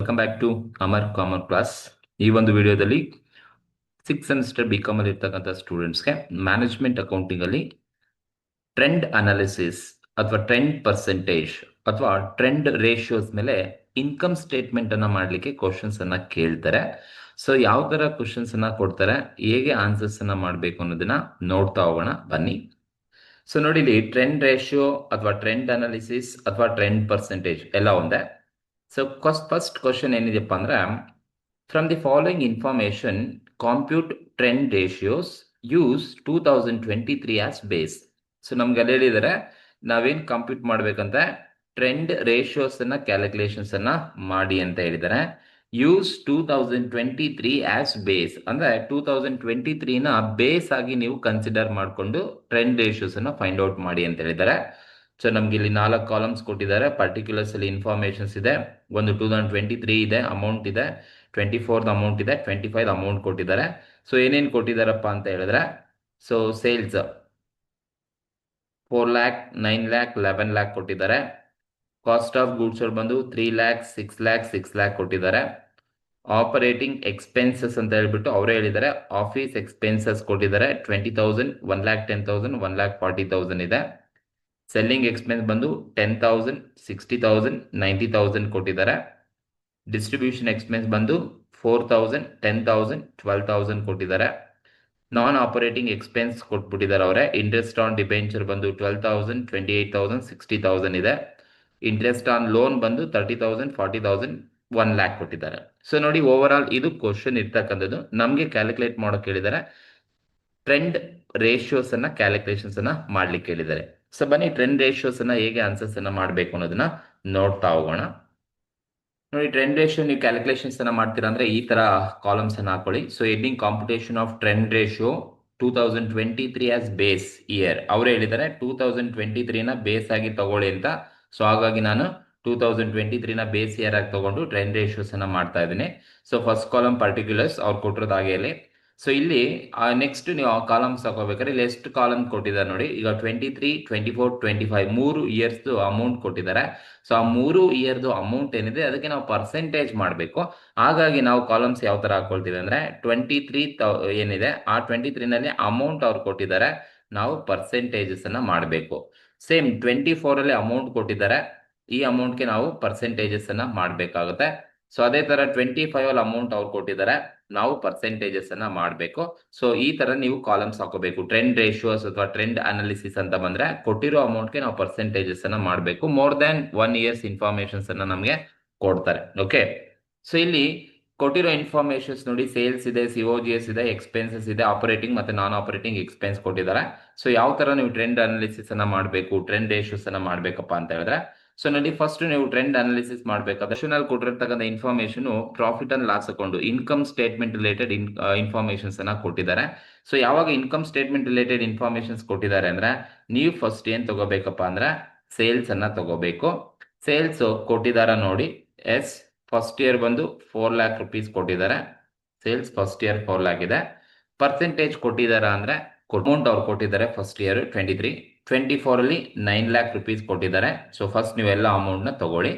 Welcome back to Amar common class. ಈ ಒಂದು ವಿಡಿಯೋದಲ್ಲಿ 6th ಸೆಮಿಸ್ಟರ್ BCom ಅಲ್ಲಿ ಇರ್ತಕ್ಕಂಥ ಸ್ಟೂಡೆಂಟ್ಸ್ಗೆ ಮ್ಯಾನೇಜ್ಮೆಂಟ್ ಅಕೌಂಟಿಂಗ್ ಅಲ್ಲಿ ಟ್ರೆಂಡ್ ಅನಾಲಿಸಿಸ್ ಅಥವಾ ಟ್ರೆಂಡ್ ಪರ್ಸೆಂಟೇಜ್ ಅಥವಾ ಟ್ರೆಂಡ್ ರೇಷಿಯೋಸ್ ಮೇಲೆ ಇನ್ಕಮ್ ಸ್ಟೇಟ್ಮೆಂಟ್ ಅನ್ನ ಮಾಡಲಿಕ್ಕೆ ಕ್ವಶನ್ಸ್ ಅನ್ನ ಕೇಳ್ತಾರೆ. ಸೊ ಯಾವ ತರ ಕ್ವಶನ್ಸ್ ಅನ್ನ ಕೊಡ್ತಾರೆ, ಹೇಗೆ ಆನ್ಸರ್ಸ್ ಅನ್ನ ಮಾಡಬೇಕು ಅನ್ನೋದನ್ನ ನೋಡ್ತಾ ಹೋಗೋಣ ಬನ್ನಿ. ಸೊ ನೋಡಿ, ಇಲ್ಲಿ ಟ್ರೆಂಡ್ ರೇಷಿಯೋ ಅಥವಾ ಟ್ರೆಂಡ್ ಅನಾಲಿಸಿಸ್ ಅಥವಾ ಟ್ರೆಂಡ್ ಪರ್ಸೆಂಟೇಜ್ ಎಲ್ಲ ಒಂದೇ. ಸೊ ಫಸ್ಟ್ ಕ್ವಶನ್ ಏನಿದೆಪ್ಪ ಅಂದ್ರೆ, from the following information compute trend ratios use 2023 as base. So ನಮ್ಗೆ ಅಲ್ಲಿ ಹೇಳಿದರೆ ನಾವೇನ್ ಕಂಪ್ಯೂಟ್ ಮಾಡ್ಬೇಕಂತ ಟ್ರೆಂಡ್ ರೇಷಿಯೋಸ್ ಅನ್ನ ಕ್ಯಾಲ್ಕುಲೇಷನ್ಸ್ ಅನ್ನ ಮಾಡಿ ಅಂತ ಹೇಳಿದ್ದಾರೆ. ಯೂಸ್ 2023 ಆಸ್ ಬೇಸ್ ಅಂದ್ರೆ 2023 ನ ಬೇಸ್ ಆಗಿ ನೀವು ಕನ್ಸಿಡರ್ ಮಾಡಿಕೊಂಡು ಟ್ರೆಂಡ್ ರೇಷಿಯೋಸ್ ಅನ್ನ ಫೈಂಡ್ ಔಟ್ ಮಾಡಿ ಅಂತ ಹೇಳಿದ್ದಾರೆ. ಸೊ ನಮ್ಗೆ ಇಲ್ಲಿ 4 ಕಾಲಮ್ಸ್ ಕೊಟ್ಟಿದ್ದಾರೆ. ಪರ್ಟಿಕ್ಯುಲರ್ಸ್ ಅಲ್ಲಿ ಇನ್ಫಾರ್ಮೇಶನ್ಸ್ ಇದೆ. ಒಂದು 2023 ಇದೆ, ಅಮೌಂಟ್ ಇದೆ, 24 ಅಮೌಂಟ್ ಇದೆ, 25 ಅಮೌಂಟ್ ಕೊಟ್ಟಿದ್ದಾರೆ. ಸೊ ಏನೇನು ಕೊಟ್ಟಿದ್ದಾರಪ್ಪ ಅಂತ ಹೇಳಿದ್ರೆ, so sales 4 lakh, 9 lakh, 11 lakh ಕೊಟ್ಟಿದ್ದಾರೆ. ಕಾಸ್ಟ್ ಆಫ್ ಗೂಡ್ಸ್ ಬಂದು 3 lakh, 6 lakh, 6 lakh ಕೊಟ್ಟಿದ್ದಾರೆ. ಆಪರೇಟಿಂಗ್ ಎಕ್ಸ್ಪೆನ್ಸಸ್ ಅಂತ ಹೇಳ್ಬಿಟ್ಟು ಅವರೇ ಹೇಳಿದ್ದಾರೆ. ಆಫೀಸ್ ಎಕ್ಸ್ಪೆನ್ಸಸ್ ಕೊಟ್ಟಿದ್ದಾರೆ 20,000, 1,10,000, 1,40,000 ಇದೆ. ಸೆಲ್ಲಿಂಗ್ ಎಕ್ಸ್ಪೆನ್ಸ್ ಬಂದು 10,000, 60,000, 90,000 ಕೊಟ್ಟಿದ್ದಾರೆ. ಡಿಸ್ಟ್ರಿಬ್ಯೂಷನ್ ಎಕ್ಸ್ಪೆನ್ಸ್ ಬಂದು 4,000, 10,000, 12,000 ಕೊಟ್ಟಿದ್ದಾರೆ. ನಾನ್ ಆಪರೇಟಿಂಗ್ ಎಕ್ಸ್ಪೆನ್ಸ್ ಕೊಟ್ಬಿಟ್ಟಿದ್ದಾರೆ ಅವರೇ. ಇಂಟ್ರೆಸ್ಟ್ ಆನ್ ಡಿಬೆಂಚರ್ ಬಂದು 12,000, 28,000, 60,000 ಇದೆ. ಇಂಟ್ರೆಸ್ಟ್ ಆನ್ ಲೋನ್ ಬಂದು 30,000, 40,000, 1 lakh ಕೊಟ್ಟಿದ್ದಾರೆ. ಸೊ ನೋಡಿ, ಓವರ್ ಆಲ್ ಇದು ಕ್ವಶನ್ ಇರ್ತಕ್ಕಂಥದ್ದು. ನಮಗೆ ಕ್ಯಾಲ್ಕುಲೇಟ್ ಮಾಡೋಕೆ ಹೇಳಿದ್ದಾರೆ. ಟ್ರೆಂಡ್ ರೇಷಿಯೋಸ್ ಅನ್ನ ಕ್ಯಾಲ್ಕುಲೇಷನ್ಸ್ ಅನ್ನ ಮಾಡ್ಲಿಕ್ಕೆ ಹೇಳಿದ್ದಾರೆ. ಸೊ ಬನ್ನಿ, ಟ್ರೆಂಡ್ ರೇಷಿಯೋಸ್ ಅನ್ನ ಹೇಗೆ ಆನ್ಸರ್ಸ್ ಅನ್ನ ಮಾಡಬೇಕು ಅನ್ನೋದನ್ನ ನೋಡ್ತಾ ಹೋಗೋಣ. ನೋಡಿ, ಟ್ರೆಂಡ್ ರೇಷಿಯೋ ನೀವು ಕ್ಯಾಲ್ಕುಲೇಷನ್ಸ್ ಅನ್ನ ಮಾಡ್ತೀರಾ ಅಂದ್ರೆ ಈ ತರ ಕಾಲಮ್ಸ್ ಅನ್ನ ಹಾಕೊಳ್ಳಿ. So heading computation of trend ratio 2023 as base year. ಅವ್ರು ಹೇಳಿದ್ದಾರೆ 2023 ನ ಬೇಸ್ ಆಗಿ ತಗೊಳ್ಳಿ ಅಂತ. ಸೊ ಹಾಗಾಗಿ ನಾನು 2023 ನ ಬೇಸ್ ಇಯರ್ ಆಗಿ ತಗೊಂಡು ಟ್ರೆಂಡ್ ರೇಷಿಯೋಸ್ ಅನ್ನ ಮಾಡ್ತಾ ಇದ್ದೀನಿ. ಸೊ ಫಸ್ಟ್ ಕಾಲಮ್ ಪರ್ಟಿಕ್ಯುಲರ್ಸ್ ಅವ್ರು ಕೊಟ್ಟಿರೋದು ಹಾಗೆ ಇಲ್ಲಿ. ಸೊ ಇಲ್ಲಿ ನೆಕ್ಸ್ಟ್ ನೀವು ಕಾಲಮ್ಸ್ ಹಾಕೋಬೇಕಾದ್ರೆ ಇಲ್ಲಿ ಎಷ್ಟು ಕಾಲಮ್ ಕೊಟ್ಟಿದ್ದಾರೆ ನೋಡಿ. ಈಗ 23, 24, 25 3 ಇಯರ್ಸ್ ಅಮೌಂಟ್ ಕೊಟ್ಟಿದ್ದಾರೆ. ಸೊ ಆ 3 ಇಯರ್ದು ಅಮೌಂಟ್ ಏನಿದೆ ಅದಕ್ಕೆ ನಾವು ಪರ್ಸೆಂಟೇಜ್ ಮಾಡಬೇಕು. ಹಾಗಾಗಿ ನಾವು ಕಾಲಮ್ಸ್ ಯಾವ ತರ ಹಾಕೊಳ್ತೀವಿ ಅಂದ್ರೆ 23 ಏನಿದೆ ಆ 23 ನಲ್ಲಿ ಅಮೌಂಟ್ ಅವ್ರು ಕೊಟ್ಟಿದ್ದಾರೆ, ನಾವು ಪರ್ಸೆಂಟೇಜಸ್ ಅನ್ನ ಮಾಡಬೇಕು. ಸೇಮ್ 24 ಅಲ್ಲಿ ಅಮೌಂಟ್ ಕೊಟ್ಟಿದ್ದಾರೆ, ಈ ಅಮೌಂಟ್ಗೆ ನಾವು ಪರ್ಸೆಂಟೇಜಸ್ ಅನ್ನ ಮಾಡಬೇಕಾಗುತ್ತೆ. ಸೊ ಅದೇ ತರ 25 ಅಲ್ಲಿ ಅಮೌಂಟ್ ಅವ್ರು ಕೊಟ್ಟಿದ್ದಾರೆ, ನಾವು ಪರ್ಸೆಂಟೇಜಸ್ ಅನ್ನ ಮಾಡಬೇಕು. ಸೊ ಈ ತರ ನೀವು ಕಾಲಮ್ಸ್ ಹಾಕೋಬೇಕು. ಟ್ರೆಂಡ್ ರೇಷಿಯೋಸ್ ಅಥವಾ ಟ್ರೆಂಡ್ ಅನಾಲಿಸಿಸ್ ಅಂತ ಬಂದ್ರೆ ಕೊಟ್ಟಿರೋ ಅಮೌಂಟ್ಗೆ ನಾವು ಪರ್ಸೆಂಟೇಜಸ್ ಅನ್ನ ಮಾಡಬೇಕು. ಮೋರ್ ದನ್ 1 ಇಯರ್ಸ್ ಇನ್ಫಾರ್ಮೇಶನ್ಸ್ ಅನ್ನ ನಮಗೆ ಕೊಡ್ತಾರೆ. ಓಕೆ, ಸೊ ಇಲ್ಲಿ ಕೊಟ್ಟಿರೋ ಇನ್ಫಾರ್ಮೇಶನ್ಸ್ ನೋಡಿ, ಸೇಲ್ಸ್ ಇದೆ, COGS ಇದೆ, ಎಕ್ಸ್ಪೆನ್ಸಸ್ ಇದೆ, ಆಪರೇಟಿಂಗ್ ಮತ್ತೆ ನಾನ್ ಆಪರೇಟಿಂಗ್ ಎಕ್ಸ್ಪೆನ್ಸ್ ಕೊಟ್ಟಿದ್ದಾರೆ. ಸೊ ಯಾವ ತರ ನೀವು ಟ್ರೆಂಡ್ ಅನಾಲಿಸಿಸ್ ಅನ್ನ ಮಾಡಬೇಕು, ಟ್ರೆಂಡ್ ರೇಷಿಯೋಸ್ ಅನ್ನ ಮಾಡ್ಬೇಕಪ್ಪ ಅಂತ ಹೇಳಿದ್ರೆ, ಸೊ ನೋಡಿ, ಫಸ್ಟ್ ನೀವು ಟ್ರೆಂಡ್ ಅನಾಲಿಸಿಸ್ ಮಾಡಬೇಕಾದ್ರೆ ಕೊಟ್ಟಿರ್ತಕ್ಕಂಥ information profit and loss account, income statement related informations ಅನ್ನ ಕೊಟ್ಟಿದ್ದಾರೆ. ಸೊ ಯಾವಾಗ ಇನ್ಕಮ್ ಸ್ಟೇಟ್ಮೆಂಟ್ ರಿಲೇಟೆಡ್ ಇನ್ಫಾರ್ಮೇಶನ್ಸ್ ಕೊಟ್ಟಿದ್ದಾರೆ ಅಂದ್ರೆ ನೀವು ಫಸ್ಟ್ ಏನ್ ತಗೋಬೇಕಪ್ಪ ಅಂದ್ರೆ ಸೇಲ್ಸ್ ಅನ್ನ ತಗೋಬೇಕು. ಸೇಲ್ಸ್ ಕೊಟ್ಟಿದಾರ ನೋಡಿ. ಎಸ್, ಫಸ್ಟ್ ಇಯರ್ ಬಂದು 4 lakh rupees ಕೊಟ್ಟಿದ್ದಾರೆ. ಸೇಲ್ಸ್ ಫಸ್ಟ್ ಇಯರ್ 4 lakh ಇದೆ. ಪರ್ಸೆಂಟೇಜ್ ಕೊಟ್ಟಿದಾರ ಅಂದ್ರೆ ಅಮೌಂಟ್ ಅವ್ರು ಕೊಟ್ಟಿದ್ದಾರೆ ಫಸ್ಟ್ ಇಯರ್ 23, 24 ಅಲ್ಲಿ 9 lakh rupees ಕೊಟ್ಟಿದ್ದಾರೆ. ಸೊ ಫಸ್ಟ್ ನೀವೆಲ್ಲ ಅಮೌಂಟ್ ನ ತಗೊಳ್ಳಿ.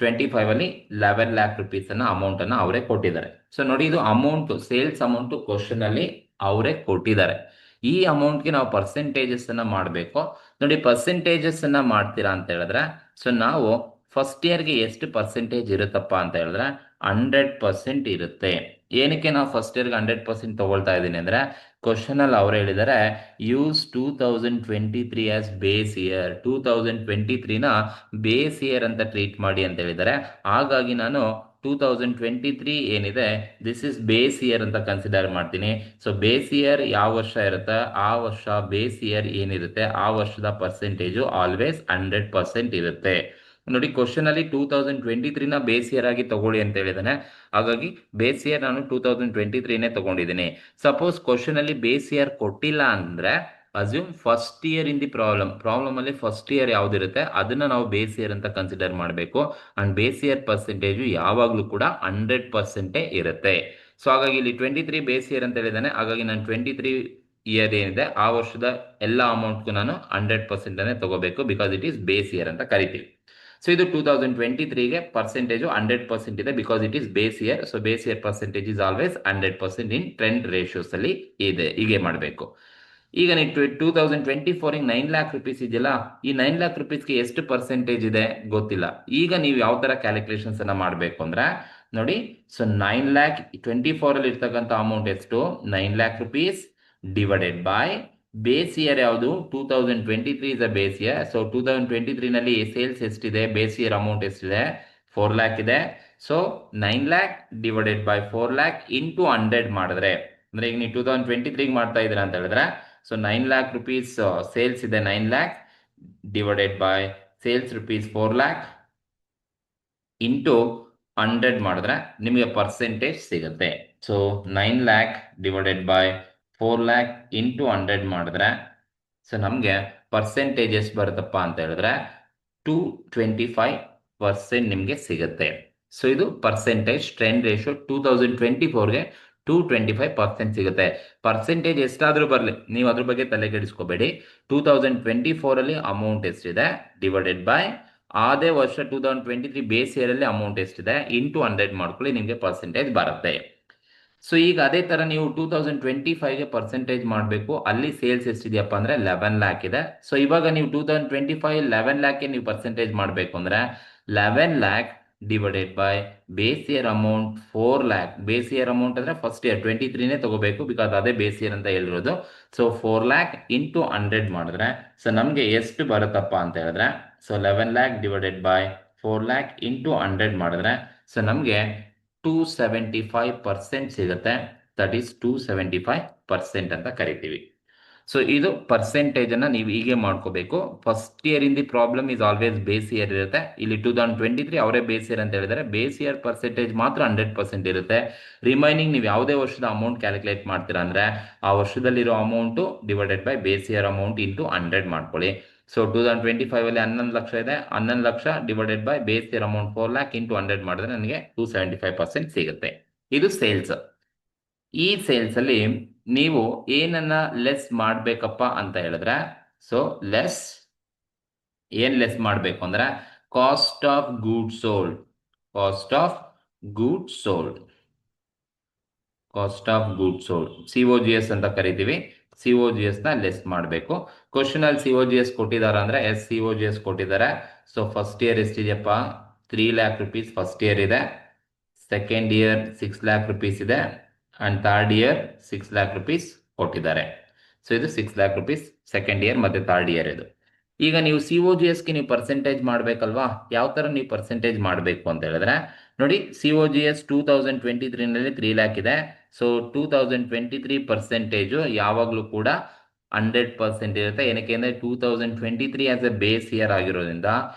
25 ಅಲ್ಲಿ 11 lakh rupees ಅನ್ನ ಅಮೌಂಟ್ ಅನ್ನ ಅವರೇ ಕೊಟ್ಟಿದ್ದಾರೆ. ಸೊ ನೋಡಿ, ಇದು ಅಮೌಂಟ್, ಸೇಲ್ಸ್ ಅಮೌಂಟ್ ಕ್ವಶನ್ ಅಲ್ಲಿ ಅವರೇ ಕೊಟ್ಟಿದ್ದಾರೆ. ಈ ಅಮೌಂಟ್ಗೆ ನಾವು ಪರ್ಸೆಂಟೇಜಸ್ ಅನ್ನ ಮಾಡಬೇಕು. ನೋಡಿ, ಪರ್ಸೆಂಟೇಜಸ್ ಅನ್ನ ಮಾಡ್ತೀರಾ ಅಂತ ಹೇಳಿದ್ರೆ, ಸೊ ನಾವು ಫಸ್ಟ್ ಇಯರ್ಗೆ ಎಷ್ಟು ಪರ್ಸೆಂಟೇಜ್ ಇರುತ್ತಪ್ಪ ಅಂತ ಹೇಳಿದ್ರೆ 100% ಇರುತ್ತೆ. ಏನಕ್ಕೆ ನಾವು ಫಸ್ಟ್ ಇಯರ್ಗೆ 100% ತಗೊಳ್ತಾ ಇದ್ದೀನಿ ಅಂದ್ರೆ, ಕ್ವಶನ್ ಅಲ್ಲಿ ಅವ್ರು ಹೇಳಿದ್ದಾರೆ ಯೂಸ್ 2023 ಆಸ್ ಬೇಸ್ ಇಯರ್. 2023 ನ ಬೇಸ್ ಇಯರ್ ಅಂತ ಟ್ರೀಟ್ ಮಾಡಿ ಅಂತ ಹೇಳಿದ್ದಾರೆ. ಹಾಗಾಗಿ ನಾನು 2023 ಏನಿದೆ ದಿಸ್ ಇಸ್ ಬೇಸ್ ಇಯರ್ ಅಂತ ಕನ್ಸಿಡರ್ ಮಾಡ್ತೀನಿ. ಸೊ ಬೇಸ್ ಇಯರ್ ಯಾವ ವರ್ಷ ಇರುತ್ತೆ ಆ ವರ್ಷ ಬೇಸ್ ಇಯರ್ ಏನಿರುತ್ತೆ ಆ ವರ್ಷದ ಪರ್ಸೆಂಟೇಜು ಆಲ್ವೇಸ್ 100% ಇರುತ್ತೆ. ನೋಡಿ, ಕ್ವಶನ್ ಅಲ್ಲಿ 2023 ನ ಬೇಸ್ ಇಯರ್ ಆಗಿ ತಗೊಳ್ಳಿ ಅಂತ ಹೇಳಿದಾನೆ. ಹಾಗಾಗಿ ಬೇಸ್ ಇಯರ್ ನಾನು 2023 ತಗೊಂಡಿದ್ದೀನಿ. ಸಪೋಸ್ ಕ್ವಶನ್ ಅಲ್ಲಿ ಬೇಸ್ ಇಯರ್ ಕೊಟ್ಟಿಲ್ಲ ಅಂದ್ರೆ assume first year in the problem ಅಲ್ಲಿ ಫಸ್ಟ್ ಇಯರ್ ಯಾವ್ದಿರುತ್ತೆ ಅದನ್ನ ನಾವು ಬೇಸ್ ಇಯರ್ ಅಂತ ಕನ್ಸಿಡರ್ ಮಾಡಬೇಕು. ಅಂಡ್ ಬೇಸ್ ಇಯರ್ ಪರ್ಸೆಂಟೇಜ್ ಯಾವಾಗ್ಲೂ ಕೂಡ 100% ಇರುತ್ತೆ. ಸೊ ಹಾಗಾಗಿ ಇಲ್ಲಿ 23 ಬೇಸ್ ಇಯರ್ ಅಂತ ಹೇಳಿದಾನೆ. ಹಾಗಾಗಿ ನಾನು 23 ಇಯರ್ ಏನಿದೆ ಆ ವರ್ಷದ ಎಲ್ಲ ಅಮೌಂಟ್ಗೂ ನಾನು 100% ತಗೋಬೇಕು, because it is base year ಅಂತ ಕರಿತೀವಿ. ಸೊ ಇದು 2023ಗೆ ಪರ್ಸೆಂಟೇಜು 100% ಇದೆ, because it is base year. So base year percentage is always 100% in trend ratios ಅಲ್ಲಿ ಇದೆ. ಹೀಗೆ ಮಾಡಬೇಕು. ಈಗ ನೀವು 2024 9 ಲ್ಯಾಕ್ ರುಪೀಸ್ ಇದೆಯಲ್ಲ, ಈ 9 ಲ್ಯಾಕ್ ರುಪೀಸ್ಗೆ ಎಷ್ಟು ಪರ್ಸೆಂಟೇಜ್ ಇದೆ ಗೊತ್ತಿಲ್ಲ. ಈಗ ನೀವು ಯಾವ ತರ ಕ್ಯಾಲ್ಕುಲೇಷನ್ಸ್ ಅನ್ನ ಮಾಡಬೇಕು ಅಂದ್ರೆ ನೋಡಿ, ಸೊ 9 ಲ್ಯಾಕ್ 24 ಅಲ್ಲಿ ಇರ್ತಕ್ಕಂಥ ಅಮೌಂಟ್ ಎಷ್ಟು, 9 lac rupees divided by base year ಯಾವುದು, 2023 is a base year. So 2023 ನಲ್ಲಿ ಸೇಲ್ಸ್ ಎಷ್ಟಿದೆ, ಬೇಸ್ ಇಯರ್ ಅಮೌಂಟ್ ಎಷ್ಟಿದೆ, 4 ಲ್ಯಾಕ್ ಇದೆ. So 9 lac divided by 4 lakh into 100 ಮಾಡಿದ್ರೆ, ಅಂದ್ರೆ ಈಗ ನೀವು 2023 ಮಾಡ್ತಾ ಇದ್ದೀರಾ ಅಂತ ಹೇಳಿದ್ರೆ, ಸೊ 9 ಲ್ಯಾಕ್ ರುಪೀಸ್ ಸೇಲ್ಸ್ ಇದೆ, 9 lac divided by sales rupees 4 lakh into 100 ಮಾಡಿದ್ರೆ ನಿಮಗೆ ಪರ್ಸೆಂಟೇಜ್ ಸಿಗುತ್ತೆ. So 9 lac divided by 4 lakh into 100 ಮಾಡಿದ್ರೆ ಸೊ ನಮಗೆ ಪರ್ಸೆಂಟೇಜ್ ಎಷ್ಟು ಬರುತ್ತಪ್ಪ ಅಂತ ಹೇಳಿದ್ರೆ 225% ನಿಮಗೆ ಸಿಗುತ್ತೆ. ಸೊ ಇದು ಪರ್ಸೆಂಟೇಜ್ ಟ್ರೆಂಡ್ ರೇಷಿಯೋ 2024ಗೆ 225% ಸಿಗುತ್ತೆ. ಪರ್ಸೆಂಟೇಜ್ ಎಷ್ಟಾದ್ರೂ ಬರಲಿ, ನೀವು ಅದ್ರ ಬಗ್ಗೆ ತಲೆ ಕೆಡಿಸ್ಕೋಬೇಡಿ. 2024 ಅಲ್ಲಿ ಅಮೌಂಟ್ ಎಷ್ಟಿದೆ ಡಿವೈಡೆಡ್ ಬೈ ಅದೇ ವರ್ಷ 2023 ಬೇಸ್ ಇಯರ್ ಅಲ್ಲಿ ಅಮೌಂಟ್ ಎಷ್ಟಿದೆ ಇಂಟು 100 ಮಾಡ್ಕೊಳ್ಳಿ, ನಿಮಗೆ ಪರ್ಸೆಂಟೇಜ್ ಬರುತ್ತೆ. ಸೊ ಈಗ ಅದೇ ತರ ನೀವು 2025ಗೆ ಪರ್ಸೆಂಟೇಜ್ ಮಾಡಬೇಕು. ಅಲ್ಲಿ ಸೇಲ್ಸ್ ಎಷ್ಟಿದೆಯಪ್ಪ ಅಂದ್ರೆ 11 ಲ್ಯಾಕ್ ಇದೆ. ಸೊ ಇವಾಗ ನೀವು 2025 11 ಲ್ಯಾಕ್ಗೆ ನೀವು ಪರ್ಸೆಂಟೇಜ್ ಮಾಡಬೇಕು ಅಂದ್ರೆ 11 lac divided by base year amount 4 lac. Base year amount ಅಂದ್ರೆ ಫಸ್ಟ್ ಇಯರ್ 23ನೇ ತಗೋಬೇಕು, ಬಿಕಾಸ್ ಅದೇ ಬೇಸ್ ಇಯರ್ ಅಂತ ಹೇಳಿರೋದು. ಸೊ 4 ಲ್ಯಾಕ್ ಇಂಟು 100 ಮಾಡಿದ್ರೆ ಸೊ ನಮಗೆ ಎಷ್ಟು ಬರುತ್ತಪ್ಪ ಅಂತ ಹೇಳಿದ್ರೆ, so 11 lac divided by 4 lakh into 100 ಮಾಡಿದ್ರೆ ಸೊ ನಮಗೆ 275% ಸಿಗುತ್ತೆ. ದಟ್ ಈಸ್ 275% ಅಂತ ಕರಿತೀವಿ. ಸೊ ಇದು ಪರ್ಸೆಂಟೇಜ್ ಅನ್ನ ನೀವು ಹೀಗೆ ಮಾಡ್ಕೋಬೇಕು. First year in the problem is always base year ಇರುತ್ತೆ. ಇಲ್ಲಿ 2023 ಅವರೇ ಬೇಸ್ ಇಯರ್ ಅಂತ ಹೇಳಿದರೆ ಬೇಸ್ ಇಯರ್ ಪರ್ಸೆಂಟೇಜ್ ಮಾತ್ರ 100% ಇರುತ್ತೆ. ರಿಮೈನಿಂಗ್ ನೀವು ಯಾವುದೇ ವರ್ಷದ ಅಮೌಂಟ್ ಕ್ಯಾಲ್ಕುಲೇಟ್ ಮಾಡ್ತೀರಾ ಅಂದ್ರೆ ಆ ವರ್ಷದಲ್ಲಿರೋ amount divided by base year amount into 100 ಮಾಡ್ಕೊಳ್ಳಿ. ಸೊ 2025 ಅಲ್ಲಿ 11 ಲಕ್ಷ ಇದೆ, 11 lakh divided by base year amount 4 lakh into 100 ಮಾಡಿದ್ರೆ ನನಗೆ 275% ಸಿಗುತ್ತೆ. ಇದು ಸೇಲ್ಸ್. ಈ ಸೇಲ್ಸ್ ಅಲ್ಲಿ ನೀವು ಏನನ್ನ ಲೆಸ್ ಮಾಡ್ಬೇಕಪ್ಪ ಅಂತ ಹೇಳಿದ್ರೆ, ಸೊ ಏನ್ ಲೆಸ್ ಮಾಡ್ಬೇಕು ಅಂದ್ರೆ cost of goods sold. Cost of goods sold, cost of goods sold COGS ಅಂತ ಕರಿತೀವಿ. COGS ನ ಲೆಸ್ ಮಾಡಬೇಕು. ಕ್ವಶನ್ ಅಲ್ಲಿ COGS ಕೊಟ್ಟಿದಾರ ಅಂದ್ರೆ COGS ಕೊಟ್ಟಿದ್ದಾರೆ. ಸೊ ಫಸ್ಟ್ ಇಯರ್ ಎಷ್ಟಿದೆಯಪ್ಪ, 3 ಲ್ಯಾಕ್ ರುಪೀಸ್ ಫಸ್ಟ್ ಇಯರ್ ಇದೆ. ಸೆಕೆಂಡ್ ಇಯರ್ 6 ಲ್ಯಾಕ್ ರುಪೀಸ್ ಇದೆ. And third year 6 lakh rupees ಕೊಟ್ಟಿದ್ದಾರೆ. ಸೊ ಇದು 6 ಲ್ಯಾಕ್ ರುಪೀಸ್ ಸೆಕೆಂಡ್ ಇಯರ್ ಮತ್ತೆ ಥರ್ಡ್ ಇಯರ್ ಇದು. ಈಗ ನೀವು COGSಗೆ ನೀವು ಪರ್ಸೆಂಟೇಜ್ ಮಾಡ್ಬೇಕಲ್ವಾ, ಯಾವ ತರ ನೀವು ಪರ್ಸೆಂಟೇಜ್ ಮಾಡಬೇಕು ಅಂತ ಹೇಳಿದ್ರೆ ನೋಡಿ, COGS 2023 ನಲ್ಲಿ 3 ಲ್ಯಾಕ್ ಇದೆ. ಸೊ 2023 ಪರ್ಸೆಂಟೇಜು ಯಾವಾಗಲೂ ಕೂಡ 100% ಇರುತ್ತೆ. ಏನಕ್ಕೆ ಅಂದ್ರೆ 2023 ಆಸ್ ಎ ಬೇಸ್ ಇಯರ್ ಆಗಿರೋದ್ರಿಂದ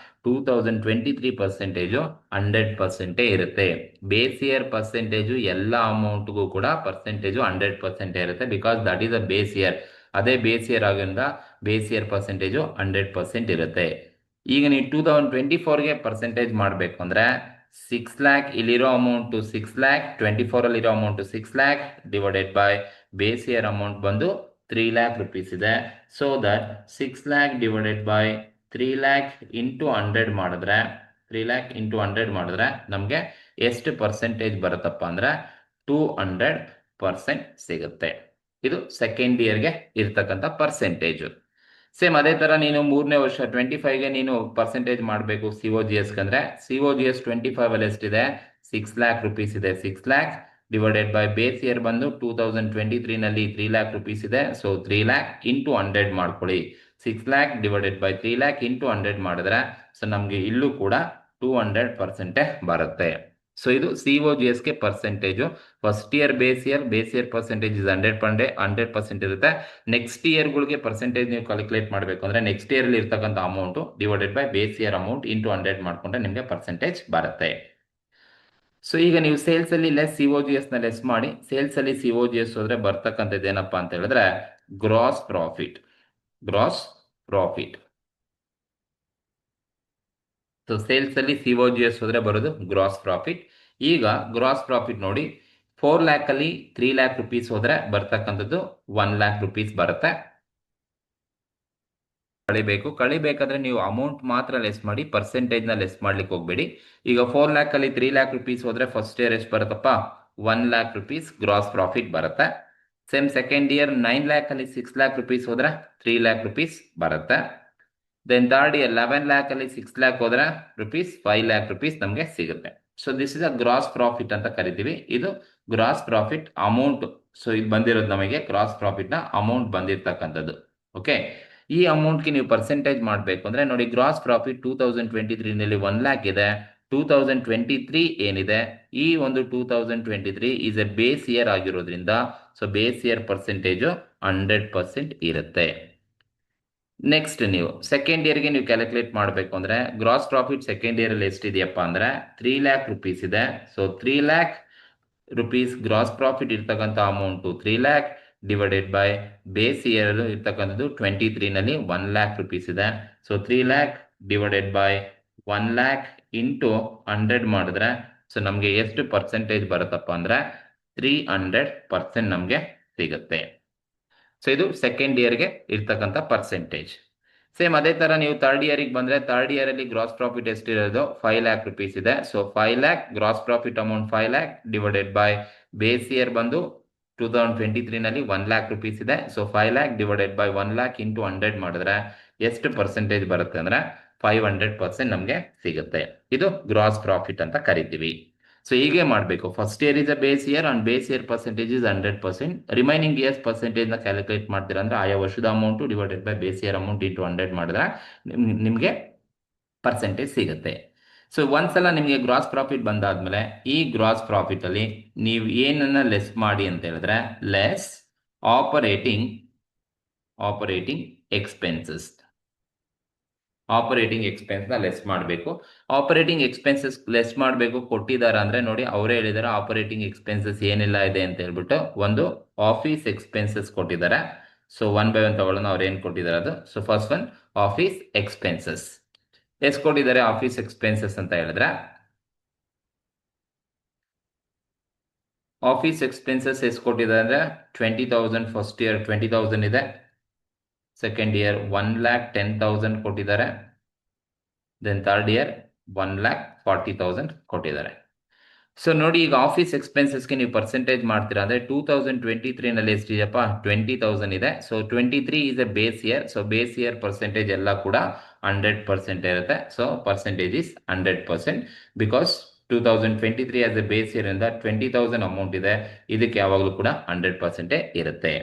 2023 ಪರ್ಸೆಂಟೇಜು 100% ಇರುತ್ತೆ. ಬೇಸ್ ಇಯರ್ ಪರ್ಸೆಂಟೇಜು ಎಲ್ಲ ಅಮೌಂಟ್ಗೂ ಕೂಡ ಪರ್ಸೆಂಟೇಜು 100% ಇರುತ್ತೆ, because that is a base year. ಅದೇ ಬೇಸ್ ಇಯರ್ ಆಗಿರೋದ್ರಿಂದ ಬೇಸ್ ಇಯರ್ ಪರ್ಸೆಂಟೇಜು 100% ಇರುತ್ತೆ. ಈಗ ನೀವು 2024ಗೆ ಪರ್ಸೆಂಟೇಜ್ ಮಾಡಬೇಕು ಅಂದ್ರೆ 6 ಲ್ಯಾಕ್ ಇಲ್ಲಿರೋ ಅಮೌಂಟ್ 6 ಲ್ಯಾಕ್ 24 ಅಲ್ಲಿರೋ amount 6 lac divided by base year amount ಬಂದು 3 ಲ್ಯಾಕ್ ರುಪೀಸ್ ಇದೆ. So that 6 lac divided by 3 lac into 100 ಮಾಡಿದ್ರೆ 3 ಲ್ಯಾಕ್ ಇಂಟು 100 ಮಾಡಿದ್ರೆ ನಮಗೆ ಎಷ್ಟು ಪರ್ಸೆಂಟೇಜ್ ಬರುತ್ತಪ್ಪ ಅಂದ್ರೆ 200% ಸಿಗುತ್ತೆ. ಇದು ಸೆಕೆಂಡ್ ಇಯರ್ಗೆ ಇರ್ತಕ್ಕಂಥ ಪರ್ಸೆಂಟೇಜ್. ಸೇಮ್ ಅದೇ ತರ ನೀನು ಮೂರನೇ ವರ್ಷ 25ಗೆ ನೀನು ಪರ್ಸೆಂಟೇಜ್ ಮಾಡಬೇಕು COGS ಅಂದ್ರೆ COGS 25 ಅಲ್ಲಿ ಎಷ್ಟಿದೆ, 6 ಲ್ಯಾಕ್ ರುಪೀಸ್ ಇದೆ. 6 lac divided by base year ಬಂದು 2023 ನಲ್ಲಿ 3 ಲ್ಯಾಕ್ ರುಪೀಸ್ ಇದೆ. ಸೊ 3 ಲ್ಯಾಕ್ ಇಂಟು 100 ಮಾಡ್ಕೊಳ್ಳಿ. 6 lac divided by 3 lac into 100 ಮಾಡಿದ್ರೆ ಸೊ ನಮಗೆ ಇಲ್ಲೂ ಕೂಡ 200% ಬರುತ್ತೆ. ಸೊ ಇದು COGSಗೆ percentage. First year base year percentage is 100% ಇರುತ್ತೆ. ನೆಕ್ಸ್ಟ್ ಇಯರ್ಗಳಿಗೆ ಪರ್ಸೆಂಟೇಜ್ ನೀವು ಕ್ಯಾಲ್ಕುಲೇಟ್ ಮಾಡಬೇಕು ಅಂದ್ರೆ ನೆಕ್ಸ್ಟ್ ಇಯರ್ ಅಲ್ಲಿ ಇರ್ತಕ್ಕಂಥ amount divided by base year amount into 100 ಮಾಡ್ಕೊಂಡ್ರೆ ನಿಮಗೆ ಪರ್ಸೆಂಟೇಜ್ ಬರುತ್ತೆ. ಸೊ ಈಗ ನೀವು ಸೇಲ್ಸ್ ಅಲ್ಲಿ COGS ನ ಲೆಸ್ ಮಾಡಿ, ಸೇಲ್ಸ್ ಅಲ್ಲಿ COGS ಹೋದ್ರೆ ಬರ್ತಕ್ಕಂಥದ್ದು ಏನಪ್ಪಾ ಅಂತ ಹೇಳಿದ್ರೆ gross profit. Gross profit. So sales ಅಲ್ಲಿ COGS ಹೋದ್ರೆ ಬರೋದು ಗ್ರಾಸ್ ಪ್ರಾಫಿಟ್. ಈಗ ಗ್ರಾಸ್ ಪ್ರಾಫಿಟ್ ನೋಡಿ, 4 ಲ್ಯಾಕ್ ಅಲ್ಲಿ 3 ಲ್ಯಾಕ್ ರುಪೀಸ್ ಹೋದ್ರೆ ಬರ್ತಕ್ಕಂಥದ್ದು 1 ಲ್ಯಾಕ್ ರುಪೀಸ್ ಬರುತ್ತೆ. ಕಳಿಬೇಕಾದ್ರೆ ನೀವು ಅಮೌಂಟ್ ಮಾತ್ರ ಲೆಸ್ ಮಾಡಿ, ಪರ್ಸೆಂಟೇಜ್ನ ಲೆಸ್ ಮಾಡ್ಲಿಕ್ಕೆ ಹೋಗ್ಬೇಡಿ. ಈಗ 4 ಲ್ಯಾಕ್ ಅಲ್ಲಿ 3 ಲ್ಯಾಕ್ ರುಪೀಸ್ ಹೋದ್ರೆ ಫಸ್ಟ್ ಇಯರ್ ಎಷ್ಟು ಬರುತ್ತಪ್ಪ? 1 ಲ್ಯಾಕ್ ರುಪೀಸ್ ಗ್ರಾಸ್ ಪ್ರಾಫಿಟ್ ಬರುತ್ತೆ. ಸೇಮ್ ಸೆಕೆಂಡ್ ಇಯರ್ 9 ಲ್ಯಾಕ್ ಅಲ್ಲಿ 6 ಲ್ಯಾಕ್ ರುಪೀಸ್ ಹೋದ್ರೆ 3 ಲ್ಯಾಕ್ ರುಪೀಸ್ ಬರುತ್ತೆ. ದೆನ್ ಥರ್ಡ್ ಇಯರ್ 11 ಲ್ಯಾಕ್ ಅಲ್ಲಿ 6 ಲ್ಯಾಕ್ ಹೋದ್ರೆ ರುಪೀಸ್ 5 ಲ್ಯಾಕ್ ರುಪೀಸ್ ನಮಗೆ ಸಿಗುತ್ತೆ. So this is a gross profit ಅಂತ ಕರಿತೀವಿ. ಇದು ಗ್ರಾಸ್ ಪ್ರಾಫಿಟ್ ಅಮೌಂಟ್. ಸೊ ಇದು ಬಂದಿರೋದು ನಮಗೆ ಗ್ರಾಸ್ ಪ್ರಾಫಿಟ್ ನ ಅಮೌಂಟ್ ಬಂದಿರತಕ್ಕಂಥದ್ದು. ಓಕೆ, ಈ ಅಮೌಂಟ್ಗೆ ನೀವು ಪರ್ಸೆಂಟೇಜ್ ಮಾಡಬೇಕು ಅಂದ್ರೆ ನೋಡಿ, ಗ್ರಾಸ್ ಪ್ರಾಫಿಟ್ 2023 ನಲ್ಲಿ 1 ಲ್ಯಾಕ್ ಇದೆ. 2023 ಏನಿದೆ, ಈ ಒಂದು 2023 ಈಸ್ ಎ ಬೇಸ್ ಇಯರ್ ಆಗಿರೋದ್ರಿಂದ ಸೊ ಬೇಸ್ ಇಯರ್ ಪರ್ಸೆಂಟೇಜು 100% ಇರುತ್ತೆ. ನೆಕ್ಸ್ಟ್ ನೀವು ಸೆಕೆಂಡ್ ಇಯರ್ಗೆ ನೀವು ಕ್ಯಾಲ್ಕುಲೇಟ್ ಮಾಡಬೇಕು ಅಂದ್ರೆ ಗ್ರಾಸ್ ಪ್ರಾಫಿಟ್ ಸೆಕೆಂಡ್ ಇಯರ್ ಅಲ್ಲಿ ಎಷ್ಟಿದೆಯಪ್ಪ ಅಂದ್ರೆ 3 ಲ್ಯಾಕ್ ರುಪೀಸ್ ಇದೆ. So 3 lakh rupees gross profit ಇರ್ತಕ್ಕಂಥ amount 3 lakh divided by base year ಇರ್ತಕ್ಕಂಥದ್ದು 23 ನಲ್ಲಿ 1 ಲ್ಯಾಕ್ ರುಪೀಸ್ ಇದೆ. So 3 lakh divided by 1 lakh into 100 ಮಾಡಿದ್ರೆ ಸೊ ನಮಗೆ ಎಷ್ಟು ಪರ್ಸೆಂಟೇಜ್ ಬರುತ್ತಪ್ಪ ಅಂದ್ರೆ 300% ನಮಗೆ ಸಿಗುತ್ತೆ. ಸೊ ಇದು ಸೆಕೆಂಡ್ ಇಯರ್ಗೆ ಇರ್ತಕ್ಕಂಥ ಪರ್ಸೆಂಟೇಜ್. ಸೇಮ್ ಅದೇ ತರ ನೀವು ಥರ್ಡ್ ಇಯರ್ಗೆ ಬಂದ್ರೆ ಥರ್ಡ್ ಇಯರ್ ಅಲ್ಲಿ ಗ್ರಾಸ್ ಪ್ರಾಫಿಟ್ ಎಷ್ಟಿರೋದು 5 ಲ್ಯಾಕ್ ರುಪೀಸ್ ಇದೆ. So 5 lakh gross profit amount 5 lakh divided by base year ಬಂದು 2023 ನಲ್ಲಿ 1 ಲ್ಯಾಕ್ ರುಪೀಸ್ ಇದೆ. So 5 lakh divided by 1 lakh into 100 ಮಾಡಿದ್ರೆ ಎಷ್ಟು ಪರ್ಸೆಂಟೇಜ್ ಬರುತ್ತೆ ಅಂದ್ರೆ 500% ನಮಗೆ ಸಿಗುತ್ತೆ. ಇದು ಗ್ರಾಸ್ ಪ್ರಾಫಿಟ್ ಅಂತ ಕರಿತೀವಿ. ಸೊ ಹೀಗೆ ಮಾಡಬೇಕು. First year is a base year and base year percentage is 100%. Remaining years percentage ನ ಕ್ಯಾಲ್ಕುಲೇಟ್ ಮಾಡ್ತೀರಾ ಅಂದ್ರೆ ಆಯಾ ವರ್ಷದ amount divided by base year amount into 100 ಮಾಡಿದ್ರೆ ನಿಮಗೆ ಪರ್ಸೆಂಟೇಜ್ ಸಿಗುತ್ತೆ. ಸೊ ಒಂದ್ಸಲ ನಿಮಗೆ ಗ್ರಾಸ್ ಪ್ರಾಫಿಟ್ ಬಂದಾದ್ಮೇಲೆ ಈ ಗ್ರಾಸ್ ಪ್ರಾಫಿಟ್ ಅಲ್ಲಿ ನೀವು ಏನನ್ನ ಲೆಸ್ ಮಾಡಿ ಅಂತ ಹೇಳಿದ್ರೆ less operating expenses. Operating expense ನ ಲೆಸ್ ಮಾಡಬೇಕು. ಆಪರೇಟಿಂಗ್ ಎಕ್ಸ್ಪೆನ್ಸಸ್ ಲೆಸ್ ಮಾಡಬೇಕು ಕೊಟ್ಟಿದ್ದಾರೆ ಅಂದ್ರೆ ನೋಡಿ, ಅವರೇ ಹೇಳಿದಾರೆ ಆಪರೇಟಿಂಗ್ ಎಕ್ಸ್ಪೆನ್ಸಸ್ ಏನೆಲ್ಲ ಇದೆ ಅಂತ ಹೇಳ್ಬಿಟ್ಟು. ಒಂದು ಆಫೀಸ್ ಎಕ್ಸ್ಪೆನ್ಸಸ್ ಕೊಟ್ಟಿದ್ದಾರೆ. ಸೊ 1 by 1 ತಗೊಳ್ಳೋಣ, ಅವ್ರು ಏನ್ ಕೊಟ್ಟಿದ್ದಾರೆ ಅದು. So first one office expenses. ಎಷ್ಟು ಕೊಟ್ಟಿದ್ದಾರೆ ಆಫೀಸ್ ಎಕ್ಸ್ಪೆನ್ಸಸ್ ಅಂತ ಹೇಳಿದ್ರೆ, ಆಫೀಸ್ ಎಕ್ಸ್ಪೆನ್ಸಸ್ ಎಷ್ಟು ಕೊಟ್ಟಿದ್ದಾರೆ ಅಂದ್ರೆ 20,000 ಫಸ್ಟ್ ಇಯರ್ 20,000 ಇದೆ. ಸೆಕೆಂಡ್ ಇಯರ್ 1,10,000 ಕೊಟ್ಟಿದ್ದಾರೆ. ದೆನ್ ಥರ್ಡ್ ಇಯರ್ 1,40,000 ಕೊಟ್ಟಿದ್ದಾರೆ. ಸೊ ನೋಡಿ, ಈಗ ಆಫೀಸ್ ಎಕ್ಸ್ಪೆನ್ಸಸ್ಗೆ ನೀವು ಪರ್ಸೆಂಟೇಜ್ ಮಾಡ್ತೀರಾ ಅಂದ್ರೆ 2023 ನಲ್ಲಿ ಎಷ್ಟಿದೆಯಪ್ಪ 20,000 ಇದೆ. So 23 is A base year. So base year percentage ಎಲ್ಲ ಕೂಡ 100% ಇರುತ್ತೆ. So percentage is 100% because 2023 as A base year ಇಂದ 20,000 ಅಮೌಂಟ್ ಇದೆ. ಇದಕ್ಕೆ ಯಾವಾಗಲೂ ಕೂಡ 100% ಇರುತ್ತೆ.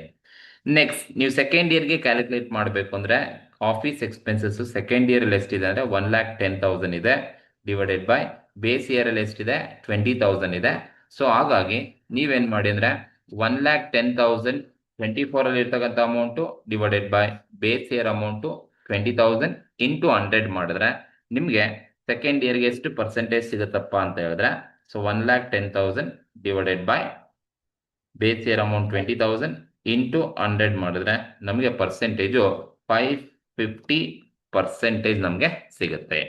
ನೆಕ್ಸ್ಟ್ ನೀವು ಸೆಕೆಂಡ್ ಇಯರ್ಗೆ ಕ್ಯಾಲ್ಕುಲೇಟ್ ಮಾಡಬೇಕು ಅಂದ್ರೆ ಆಫೀಸ್ ಎಕ್ಸ್ಪೆನ್ಸಸ್ ಸೆಕೆಂಡ್ ಇಯರ್ ಅಲ್ಲಿ ಎಷ್ಟಿದೆ ಅಂದ್ರೆ 1,10,000 ಇದೆ ಡಿವೈಡೆಡ್ ಬೈ ಬೇಸ್ ಇಯರ್ ಅಲ್ಲಿ ಎಷ್ಟಿದೆ 20,000 ಇದೆ. ಸೊ ಹಾಗಾಗಿ ನೀವೇನ್ ಮಾಡಿ ಅಂದ್ರೆ 1,10,000 24 ಅಲ್ಲಿ ಇರ್ತಕ್ಕಂಥ amount divided by base year amount 20,000 into 100 ಮಾಡಿದ್ರೆ ನಿಮ್ಗೆ ಸೆಕೆಂಡ್ ಇಯರ್ಗೆ ಎಷ್ಟು ಪರ್ಸೆಂಟೇಜ್ ಸಿಗುತ್ತಪ್ಪ ಅಂತ ಹೇಳಿದ್ರೆ, so 1,10,000 divided by base year amount 20,000 into 100 ಮಾಡಿದ್ರೆ ನಮಗೆ ಪರ್ಸೆಂಟೇಜು 550% ನಮಗೆ ಸಿಗುತ್ತೆ.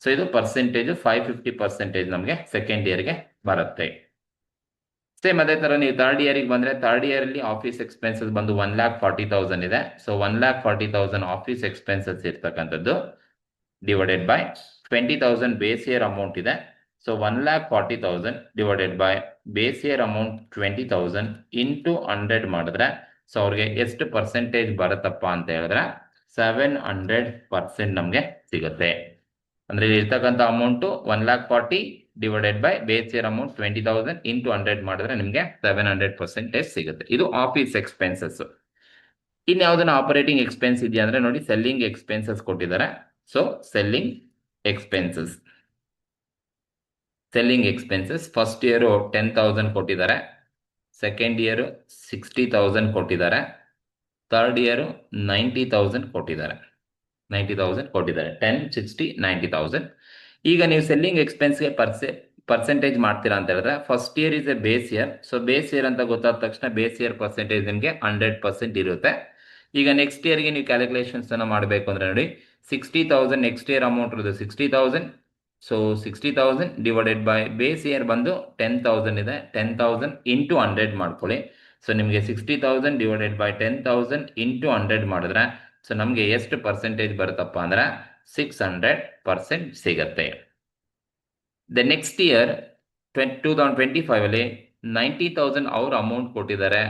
ಸೊ ಇದು ಪರ್ಸೆಂಟೇಜ್ 550% ನಮಗೆ ಸೆಕೆಂಡ್ ಇಯರ್ಗೆ ಬರುತ್ತೆ. ಸೇಮ್ ಅದೇ ತರ ನೀವು ಥರ್ಡ್ ಇಯರ್ಗೆ ಬಂದ್ರೆ ಥರ್ಡ್ ಇಯರ್ ಅಲ್ಲಿ ಆಫೀಸ್ ಎಕ್ಸ್ಪೆನ್ಸಸ್ ಬಂದು 1,40,000 ಇದೆ. ಸೊ 1,40,000 ಆಫೀಸ್ ಎಕ್ಸ್ಪೆನ್ಸಸ್ ಇರ್ತಕ್ಕಂಥದ್ದು divided by 20,000 base year amount ಇದೆ. So 1,40,000 divided by base year amount 20,000 into 100 ಮಾಡಿದ್ರೆ ಸೊ ಅವ್ರಿಗೆ ಎಷ್ಟು ಪರ್ಸೆಂಟೇಜ್ ಬರುತ್ತಪ್ಪ ಅಂತ ಹೇಳಿದ್ರೆ 700% ನಮಗೆ ಸಿಗುತ್ತೆ. ಅಂದ್ರೆ ಇರ್ತಕ್ಕಂಥ amount 1,40,000 divided by base year amount 20,000 into 100 ಮಾಡಿದ್ರೆ ನಿಮಗೆ 700% ಸಿಗುತ್ತೆ. ಇದು ಆಫೀಸ್ ಎಕ್ಸ್ಪೆನ್ಸಸ್. ಇನ್ಯಾವುದನ್ನ ಆಪರೇಟಿಂಗ್ ಎಕ್ಸ್ಪೆನ್ಸ್ ಇದೆಯಾ ಅಂದ್ರೆ ನೋಡಿ, ಸೆಲ್ಲಿಂಗ್ ಎಕ್ಸ್ಪೆನ್ಸಸ್ ಕೊಟ್ಟಿದ್ದಾರೆ. So selling expenses first year 10,000 ಕೊಟ್ಟಿದ್ದಾರೆ. ಸೆಕೆಂಡ್ ಇಯರ್ 60,000 ಕೊಟ್ಟಿದ್ದಾರೆ. ಥರ್ಡ್ ಇಯರ್ 90,000 ಕೊಟ್ಟಿದ್ದಾರೆ. 10, 60, 90,000. ಈಗ ನೀವು ಸೆಲ್ಲಿಂಗ್ ಎಕ್ಸ್ಪೆನ್ಸ್ಗೆ ಪರ್ಸೆಂಟೇಜ್ ಮಾಡ್ತೀರಾ ಅಂತ ಹೇಳಿದ್ರೆ first year is A base year. So base year ಅಂತ ಗೊತ್ತಾದ ತಕ್ಷಣ ಬೇಸ್ ಇಯರ್ ಪರ್ಸೆಂಟೇಜ್ ನಿಮಗೆ 100% ಇರುತ್ತೆ. ಈಗ ನೆಕ್ಸ್ಟ್ ಇಯರ್ಗೆ ನೀವು ಕ್ಯಾಲ್ಕುಲೇಷನ್ಸ್ ಅನ್ನ ಮಾಡಬೇಕು ಅಂದ್ರೆ ನೋಡಿ, 60,000 ನೆಕ್ಸ್ಟ್ ಇಯರ್ ಅಮೌಂಟ್ ಇರೋದು 60,000. So 60,000 divided by base year ಬಂದು 10,000 ಇದೆ. 10,000 ಇಂಟು 100 ಮಾಡ್ಕೊಳ್ಳಿ. ಸೊ ನಿಮಗೆ 60,000 ಡಿವೈಡೆಡ್ ಬೈ 10,000 ಇಂಟು 100 ಮಾಡಿದ್ರೆ ಸೊ ನಮಗೆ ಎಷ್ಟು ಪರ್ಸೆಂಟೇಜ್ ಬರುತ್ತಪ್ಪ ಅಂದ್ರೆ 600% ಸಿಗತ್ತೆ. ದ ನೆಕ್ಸ್ಟ್ ಇಯರ್ 2025 ಅಲ್ಲಿ 90,000 ಅವ್ರ ಅಮೌಂಟ್ ಕೊಟ್ಟಿದ್ದಾರೆ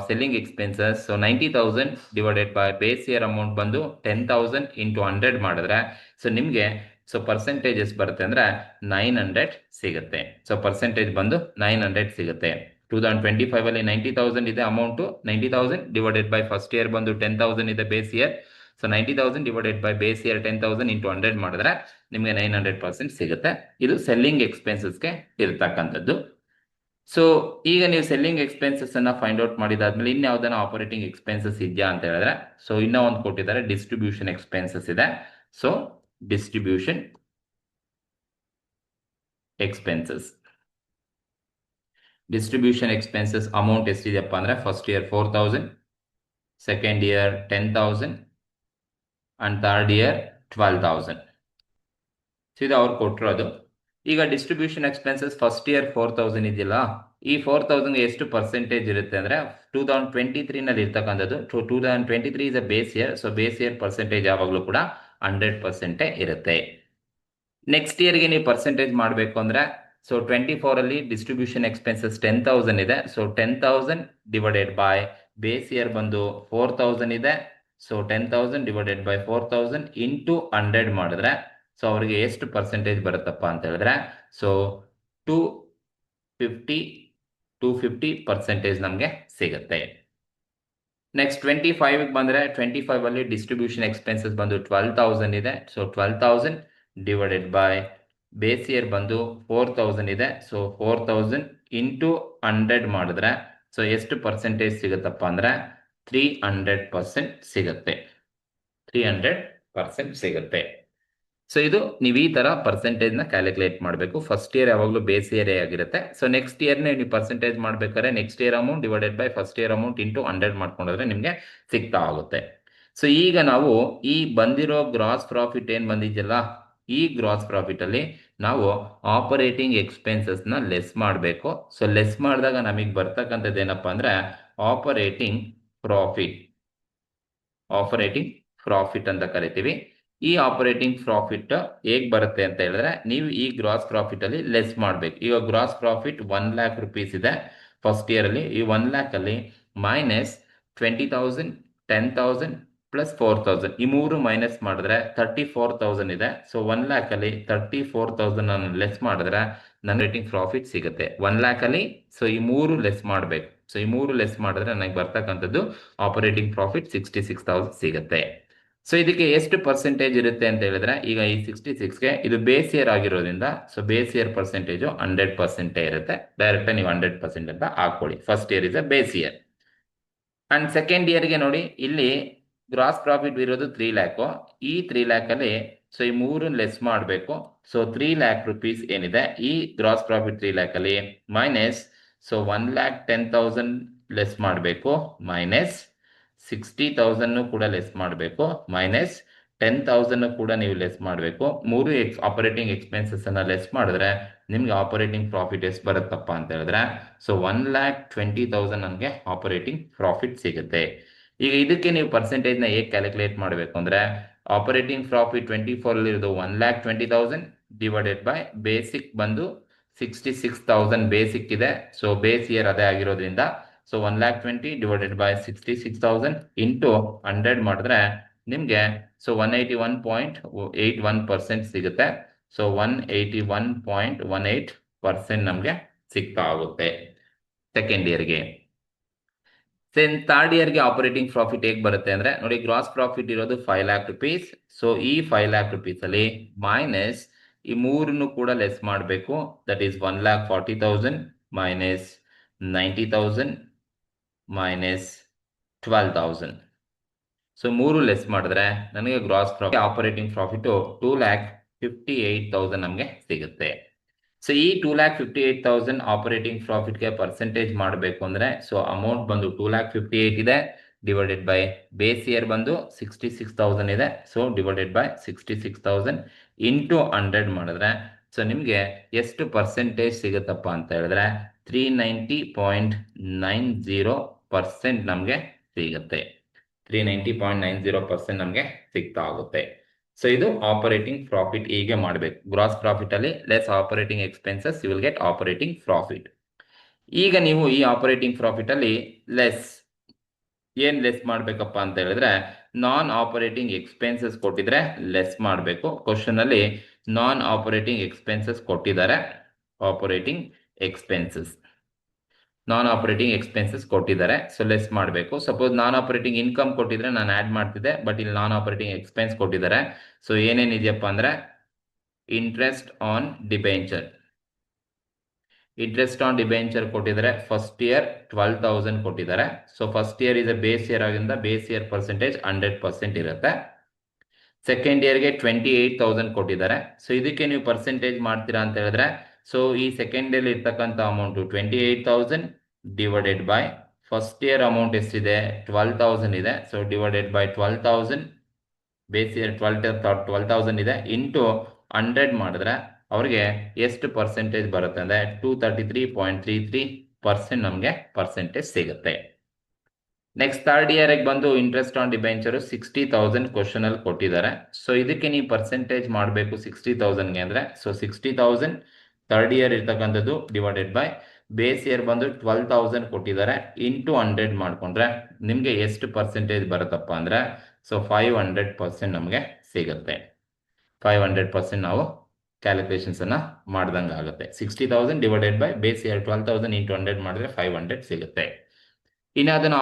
selling expenses. So 90,000 divided by base year amount ಬಂದು 10,000 ಇಂಟು 100 ಮಾಡಿದ್ರೆ ಸೊ ನಿಮಗೆ ಸೊ ಪರ್ಸೆಂಟೇಜ್ ಎಷ್ಟು ಬರುತ್ತೆ ಅಂದ್ರೆ 900 ಸಿಗುತ್ತೆ. ಸೊ ಪರ್ಸೆಂಟೇಜ್ ಬಂದು 900 ಸಿಗುತ್ತೆ. 2025 ಅಲ್ಲಿ 90,000 ಇದೆ amount. 90,000 divided by first year ಬಂದು 10,000 ಇದೆ base year. So 90,000 divided by base year 10,000 into 100 ಮಾಡಿದ್ರೆ ನಿಮಗೆ 900% ಸಿಗುತ್ತೆ. ಇದು ಸೆಲ್ಲಿಂಗ್ ಎಕ್ಸ್ಪೆನ್ಸಸ್ಗೆ ಇರತಕ್ಕಂಥದ್ದು. ಸೊ ಈಗ ನೀವು ಸೆಲ್ಲಿಂಗ್ ಎಕ್ಸ್ಪೆನ್ಸಸ್ ಅನ್ನ ಫೈಂಡ್ ಔಟ್ ಮಾಡಿದಾದ್ಮೇಲೆ ಇನ್ಯಾವುದನ್ನ ಆಪರೇಟಿಂಗ್ ಎಕ್ಸ್ಪೆನ್ಸಸ್ ಇದೆಯಾ ಅಂತ ಹೇಳಿದ್ರೆ ಸೊ ಇನ್ನೂ ಒಂದು ಕೊಟ್ಟಿದ್ದಾರೆ, ಡಿಸ್ಟ್ರಿಬ್ಯೂಷನ್ ಎಕ್ಸ್ಪೆನ್ಸಸ್ ಇದೆ. ಸೊ ಡಿಸ್ಟ್ರಿಬ್ಯೂಷನ್ ಎಕ್ಸ್ಪೆನ್ಸಸ್ ಅಮೌಂಟ್ ಎಷ್ಟಿದೆಯಪ್ಪ ಅಂದ್ರೆ first year 4,000, second year 10,000 and third year 12,000. ಇದು ಅವ್ರು ಕೊಟ್ಟಿರೋದು. ಈಗ ಡಿಸ್ಟ್ರಿಬ್ಯೂಷನ್ ಎಕ್ಸ್ಪೆನ್ಸಸ್ ಫಸ್ಟ್ ಇಯರ್ 4,000 ಇದೆಯಲ್ಲ, ಈ 4,000 ಎಷ್ಟು ಪರ್ಸೆಂಟೇಜ್ ಇರುತ್ತೆ ಅಂದ್ರೆ 2023 ನಲ್ಲಿ ಇರ್ತಕ್ಕಂಥದ್ದು. 2023 is a base year. So base year percentage ಯಾವಾಗಲೂ ಕೂಡ 100% ಇರುತ್ತೆ. ನೆಕ್ಸ್ಟ್ ಇಯರ್ಗೆ ನೀವು ಪರ್ಸೆಂಟೇಜ್ ಮಾಡಬೇಕು ಅಂದ್ರೆ ಸೊ 24 ಅಲ್ಲಿ ಡಿಸ್ಟ್ರಿಬ್ಯೂಷನ್ ಎಕ್ಸ್ಪೆನ್ಸಸ್ 10,000 ಇದೆ. So 10,000 divided by base year ಬಂದು 4,000 ಇದೆ. ಸೊ 10,000 ಡಿವೈಡೆಡ್ ಬೈ 4,000 ಇಂಟು 100 ಮಾಡಿದ್ರೆ ಸೊ ಅವರಿಗೆ ಎಷ್ಟು ಪರ್ಸೆಂಟೇಜ್ ಬರುತ್ತಪ್ಪ ಅಂತ ಹೇಳಿದ್ರೆ ಸೊ 250% ನಮಗೆ ಸಿಗುತ್ತೆ. ನೆಕ್ಸ್ಟ್ 25 ಬಂದ್ರೆ 25 ಅಲ್ಲಿ ಡಿಸ್ಟ್ರಿಬ್ಯೂಷನ್ ಎಕ್ಸ್ಪೆನ್ಸಸ್ ಬಂದು 12,000 ಇದೆ. So 12,000 divided by base year ಬಂದು 4,000 ಇದೆ. ಸೊ 4,000 ಇಂಟು 100 ಮಾಡಿದ್ರೆ ಸೊ ಎಷ್ಟು ಪರ್ಸೆಂಟೇಜ್ ಸಿಗುತ್ತಪ್ಪ ಅಂದ್ರೆ 300% ಸಿಗುತ್ತೆ. 300% ಸಿಗುತ್ತೆ. ಸೊ ಇದು ನೀವು ಈ ತರ ಪರ್ಸೆಂಟೇಜ್ ನ ಕ್ಯಾಲ್ಕುಲೇಟ್ ಮಾಡಬೇಕು. ಫಸ್ಟ್ ಇಯರ್ ಯಾವಾಗಲೂ ಬೇಸ್ ಇಯರ್ ಆಗಿರುತ್ತೆ. ಸೊ ನೆಕ್ಸ್ಟ್ ಇಯರ್ನೇ ನೀವು ಪರ್ಸೆಂಟೇಜ್ ಮಾಡ್ಬೇಕಾದ್ರೆ next year amount divided by first year amount into 100 ಮಾಡ್ಕೊಂಡ್ರೆ ನಿಮಗೆ ಸಿಗ್ತಾ ಆಗುತ್ತೆ. ಸೊ ಈಗ ನಾವು ಈ ಬಂದಿರೋ ಗ್ರಾಸ್ ಪ್ರಾಫಿಟ್ ಏನ್ ಬಂದಿದೆಯಲ್ಲ, ಈ ಗ್ರಾಸ್ ಪ್ರಾಫಿಟ್ ಅಲ್ಲಿ ನಾವು ಆಪರೇಟಿಂಗ್ ಎಕ್ಸ್ಪೆನ್ಸಸ್ ನ ಲೆಸ್ ಮಾಡಬೇಕು. ಸೊ ಲೆಸ್ ಮಾಡಿದಾಗ ನಮಗೆ ಬರ್ತಕ್ಕಂಥದ್ದು ಏನಪ್ಪಾ ಅಂದ್ರೆ ಆಪರೇಟಿಂಗ್ ಪ್ರಾಫಿಟ್ ಅಂತ ಕರಿತೀವಿ. ಈ ಆಪರೇಟಿಂಗ್ ಪ್ರಾಫಿಟ್ ಹೇಗ್ ಬರುತ್ತೆ ಅಂತ ಹೇಳಿದ್ರೆ ನೀವು ಈ ಗ್ರಾಸ್ ಪ್ರಾಫಿಟ್ ಅಲ್ಲಿ ಲೆಸ್ ಮಾಡಬೇಕು. ಈಗ ಗ್ರಾಸ್ ಪ್ರಾಫಿಟ್ 1 lakh rupees ಇದೆ ಫಸ್ಟ್ ಇಯರ್ ಅಲ್ಲಿ. ಈ 1 lakh ಅಲ್ಲಿ ಮೈನಸ್ 20,000, 10,000 ಪ್ಲಸ್ 4,000 ಈ ಮೂರು ಮೈನಸ್ ಮಾಡಿದ್ರೆ 34,000 ಇದೆ. ಸೊ 1 lakh ಅಲ್ಲಿ 34,000 ನಾನು ಲೆಸ್ ಮಾಡಿದ್ರೆ ನನ್ನ ರೇಟಿಂಗ್ ಪ್ರಾಫಿಟ್ ಸಿಗುತ್ತೆ 1 lakh ಅಲ್ಲಿ. ಸೊ ಈ ಮೂರು ಲೆಸ್ ಮಾಡಬೇಕು. ಸೊ ಈ ಮೂರು ಲೆಸ್ ಮಾಡಿದ್ರೆ ನನಗೆ ಬರ್ತಕ್ಕಂಥದ್ದು ಆಪರೇಟಿಂಗ್ ಪ್ರಾಫಿಟ್ 66,000 ಸಿಗುತ್ತೆ. ಸೊ ಇದಕ್ಕೆ ಎಷ್ಟು ಪರ್ಸೆಂಟೇಜ್ ಇರುತ್ತೆ ಅಂತ ಹೇಳಿದ್ರೆ ಈಗ ಈ 66ಗೆ ಇದು ಬೇಸ್ ಇಯರ್ ಆಗಿರೋದ್ರಿಂದ ಸೊ ಬೇಸ್ ಇಯರ್ ಪರ್ಸೆಂಟೇಜು 100% ಇರುತ್ತೆ. ಡೈರೆಕ್ಟ್ ನೀವು 100% ಅಂತ ಹಾಕೊಳ್ಳಿ. First year is a base year. And second ಇಯರ್ಗೆ ನೋಡಿ, ಇಲ್ಲಿ ಗ್ರಾಸ್ ಪ್ರಾಫಿಟ್ ಇರೋದು 3 lakh. ಈ 3 lakh ಅಲ್ಲಿ ಸೊ ಈ ಮೂರು ಲೆಸ್ ಮಾಡಬೇಕು. ಸೊ 3 lakh rupees ಏನಿದೆ ಈ ಗ್ರಾಸ್ ಪ್ರಾಫಿಟ್ 3 lakh ಅಲ್ಲಿ ಮೈನಸ್ ಸೊ 1,10,000 ಲೆಸ್ ಮಾಡಬೇಕು, ಮೈನಸ್ 60,000 ಕೂಡ ಲೆಸ್ ಮಾಡಬೇಕು, ಮೈನಸ್ 10,000 ಕೂಡ ನೀವು ಲೆಸ್ ಮಾಡಬೇಕು. ಮೂರು ಆಪರೇಟಿಂಗ್ ಎಕ್ಸ್ಪೆನ್ಸಸ್ ಅನ್ನ ಲೆಸ್ ಮಾಡಿದ್ರೆ ನಿಮ್ಗೆ ಆಪರೇಟಿಂಗ್ ಪ್ರಾಫಿಟ್ ಎಷ್ಟು ಬರುತ್ತಪ್ಪ ಅಂತ ಹೇಳಿದ್ರೆ ಸೊ 1,20,000 ನನಗೆ ಆಪರೇಟಿಂಗ್ ಪ್ರಾಫಿಟ್ ಸಿಗುತ್ತೆ. ಈಗ ಇದಕ್ಕೆ ನೀವು ಪರ್ಸೆಂಟೇಜ್ ನ ಹೇಗೆ ಕ್ಯಾಲ್ಕುಲೇಟ್ ಮಾಡಬೇಕು ಅಂದ್ರೆ ಆಪರೇಟಿಂಗ್ ಪ್ರಾಫಿಟ್ 24 ಅಲ್ಲಿ ಇರೋದು 1,20,000 ಡಿವೈಡೆಡ್ ಬೈ ಬೇಸಿಕ್ ಬಂದು 66,000 ಬೇಸಿಕ್ ಇದೆ. ಸೊ ಬೇಸ್ ಇಯರ್ ಅದೇ ಆಗಿರೋದ್ರಿಂದ ಸೊ 1,20,000 ಡಿವೈಡೆಡ್ ಬೈ 66,000 ಇಂಟು 100 ಮಾಡಿದ್ರೆ ನಿಮ್ಗೆ ಸೊ 181.81% ಸಿಗುತ್ತೆ. ಸೊ 181.18% ನಮ್ಗೆ ಸಿಗ್ತಾ ಆಗುತ್ತೆ ಸೆಕೆಂಡ್ ಇಯರ್ಗೆ. ಥರ್ಡ್ ಇಯರ್ಗೆ ಆಪರೇಟಿಂಗ್ ಪ್ರಾಫಿಟ್ ಹೇಗೆ ಬರುತ್ತೆ ಅಂದ್ರೆ ನೋಡಿ, ಗ್ರಾಸ್ ಪ್ರಾಫಿಟ್ ಇರೋದು 5 lakh rupees. ಸೊ ಈ 5 lakh rupees ಅಲ್ಲಿ ಮೈನಸ್ ಈ ಮೂರನ್ನು ಕೂಡ ಲೆಸ್ ಮಾಡಬೇಕು. That is 1,40,000 minus 90,000 minus 12,000. So ಮೂರು ಲೆಸ್ ಮಾಡಿದ್ರೆ ನನಗೆ ಗ್ರಾಸ್ ಪ್ರಾಫಿಟ್ ಆಪರೇಟಿಂಗ್ ಪ್ರಾಫಿಟ್ 2,58,000 ನಮಗೆ ಸಿಗುತ್ತೆ. ಸೊ ಈ 2,58,000 ಆಪರೇಟಿಂಗ್ ಪ್ರಾಫಿಟ್ಗೆ ಪರ್ಸೆಂಟೇಜ್ ಮಾಡಬೇಕು ಅಂದ್ರೆ ಸೊ ಅಮೌಂಟ್ ಬಂದು 2,58,000 ಇದೆ ಡಿವೈಡೆಡ್ ಬೈ ಬೇಸ್ ಇಯರ್ ಬಂದು 66,000 ಇದೆ. ಸೊ ಡಿವೈಡೆಡ್ ಬೈ 66,000 ಇಂಟು 100 ಮಾಡಿದ್ರೆ ಸೊ ನಿಮಗೆ ಎಷ್ಟು ಪರ್ಸೆಂಟೇಜ್ ಸಿಗುತ್ತಪ್ಪ ಅಂತ ಹೇಳಿದ್ರೆ 390.90% ನಮಗೆ ಸಿಗುತ್ತೆ. 390.90% ನಮಗೆ ಸಿಗ್ತಾ ಆಗುತ್ತೆ. ಸೊ ಇದು ಆಪರೇಟಿಂಗ್ ಪ್ರಾಫಿಟ್ ಹೀಗೆ ಮಾಡಬೇಕು. ಗ್ರಾಸ್ ಪ್ರಾಫಿಟ್ ಅಲ್ಲಿ less operating expenses, you will get operating profit. ಈಗ ನೀವು ಈ ಆಪರೇಟಿಂಗ್ ಪ್ರಾಫಿಟ್ ಅಲ್ಲಿ ಏನ್ ಲೆಸ್ ಮಾಡ್ಬೇಕಪ್ಪ ಅಂತ ಹೇಳಿದ್ರೆ, ನಾನ್ ಆಪರೇಟಿಂಗ್ ಎಕ್ಸ್ಪೆನ್ಸಸ್ ಕೊಟ್ಟಿದ್ರೆ ಲೆಸ್ ಮಾಡಬೇಕು. ಕ್ವಶನ್ ಅಲ್ಲಿ ನಾನ್ ಆಪರೇಟಿಂಗ್ ಎಕ್ಸ್ಪೆನ್ಸಸ್ ಕೊಟ್ಟಿದ್ದಾರೆ. ಆಪರೇಟಿಂಗ್ ಎಕ್ಸ್ಪೆನ್ಸಸ್ ನಾನ್ ಆಪರೇಟಿಂಗ್ ಎಕ್ಸ್ಪೆನ್ಸಸ್ ಕೊಟ್ಟಿದ್ದಾರೆ, ಸೊ ಲೆಸ್ ಮಾಡಬೇಕು. ಸಪೋಸ್ ನಾನ್ ಆಪರೇಟಿಂಗ್ ಇನ್ಕಮ್ ಕೊಟ್ಟಿದ್ರೆ ನಾನು ಆಡ್ ಮಾಡ್ತಿದ್ದೆ, ಬಟ್ ಇಲ್ಲಿ ನಾನ್ ಆಪರೇಟಿಂಗ್ ಎಕ್ಸ್ಪೆನ್ಸ್ ಕೊಟ್ಟಿದ್ದಾರೆ. ಸೊ ಏನೇನಿದೆಯಪ್ಪ ಅಂದ್ರೆ interest on debenture. Interest on debenture ಕೊಟ್ಟಿದ್ದಾರೆ. ಫಸ್ಟ್ ಇಯರ್ 12,000 ಕೊಟ್ಟಿದ್ದಾರೆ. So first year is a base year ಆಗಿಂದ ಬೇಸ್ ಇಯರ್ ಪರ್ಸೆಂಟೇಜ್ 100% ಇರುತ್ತೆ. ಸೆಕೆಂಡ್ ಇಯರ್ಗೆ 28,000 ಕೊಟ್ಟಿದ್ದಾರೆ. ಸೊ ಇದಕ್ಕೆ ನೀವು ಪರ್ಸೆಂಟೇಜ್ ಮಾಡ್ತೀರಾ ಅಂತ ಹೇಳಿದ್ರೆ, ಸೊ ಈ ಸೆಕೆಂಡ್ ಇಯರ್ ಇರ್ತಕ್ಕಂಥ amount 28,000 divided by first year amount ಎಷ್ಟಿದೆ 12,000 ಇದೆ. So divided by 12,000, base year 12,000 ಇದೆ, ಇಂಟು 100 ಮಾಡಿದ್ರೆ ಅವ್ರಿಗೆ ಎಷ್ಟು ಪರ್ಸೆಂಟೇಜ್ ಬರುತ್ತೆ ಅಂದ್ರೆ 233.33% ನಮಗೆ ಪರ್ಸೆಂಟೇಜ್ ಸಿಗುತ್ತೆ. ನೆಕ್ಸ್ಟ್ ಥರ್ಡ್ ಇಯರ್ಗೆ ಬಂದು ಇಂಟ್ರೆಸ್ಟ್ ಆನ್ ಡಿಬೆಂಚರ್ 60,000 ಕ್ವಶನ್ ಅಲ್ಲಿ ಕೊಟ್ಟಿದ್ದಾರೆ. ಸೊ ಇದಕ್ಕೆ ನೀವು ಪರ್ಸೆಂಟೇಜ್ ಮಾಡಬೇಕು 60,000ಗೆ ಅಂದ್ರೆ, ಸೊ 60,000 ಥರ್ಡ್ ಇಯರ್ ಇರ್ತಕ್ಕಂಥದ್ದು ಡಿವೈಡೆಡ್ ಬೈ ಬೇಸ್ ಇಯರ್ ಬಂದು 12,000 ಕೊಟ್ಟಿದ್ದಾರೆ, ಇಂಟು 100 ಮಾಡ್ಕೊಂಡ್ರೆ ನಿಮಗೆ ಎಷ್ಟು ಪರ್ಸೆಂಟೇಜ್ ಬರುತ್ತಪ್ಪ ಅಂದ್ರೆ, ಸೊ 500% ನಮಗೆ ಸಿಗುತ್ತೆ. 500% ನಾವು ಕ್ಯಾಲ್ಕುಲೇಷನ್ಸ್ ಅನ್ನ ಮಾಡ್ದಂಗೆ ಆಗುತ್ತೆ. 60,000 divided by base year 12,000 into 100 ಮಾಡಿದ್ರೆ 500 ಸಿಗುತ್ತೆ. ಇನ್ನು ಅದನ್ನು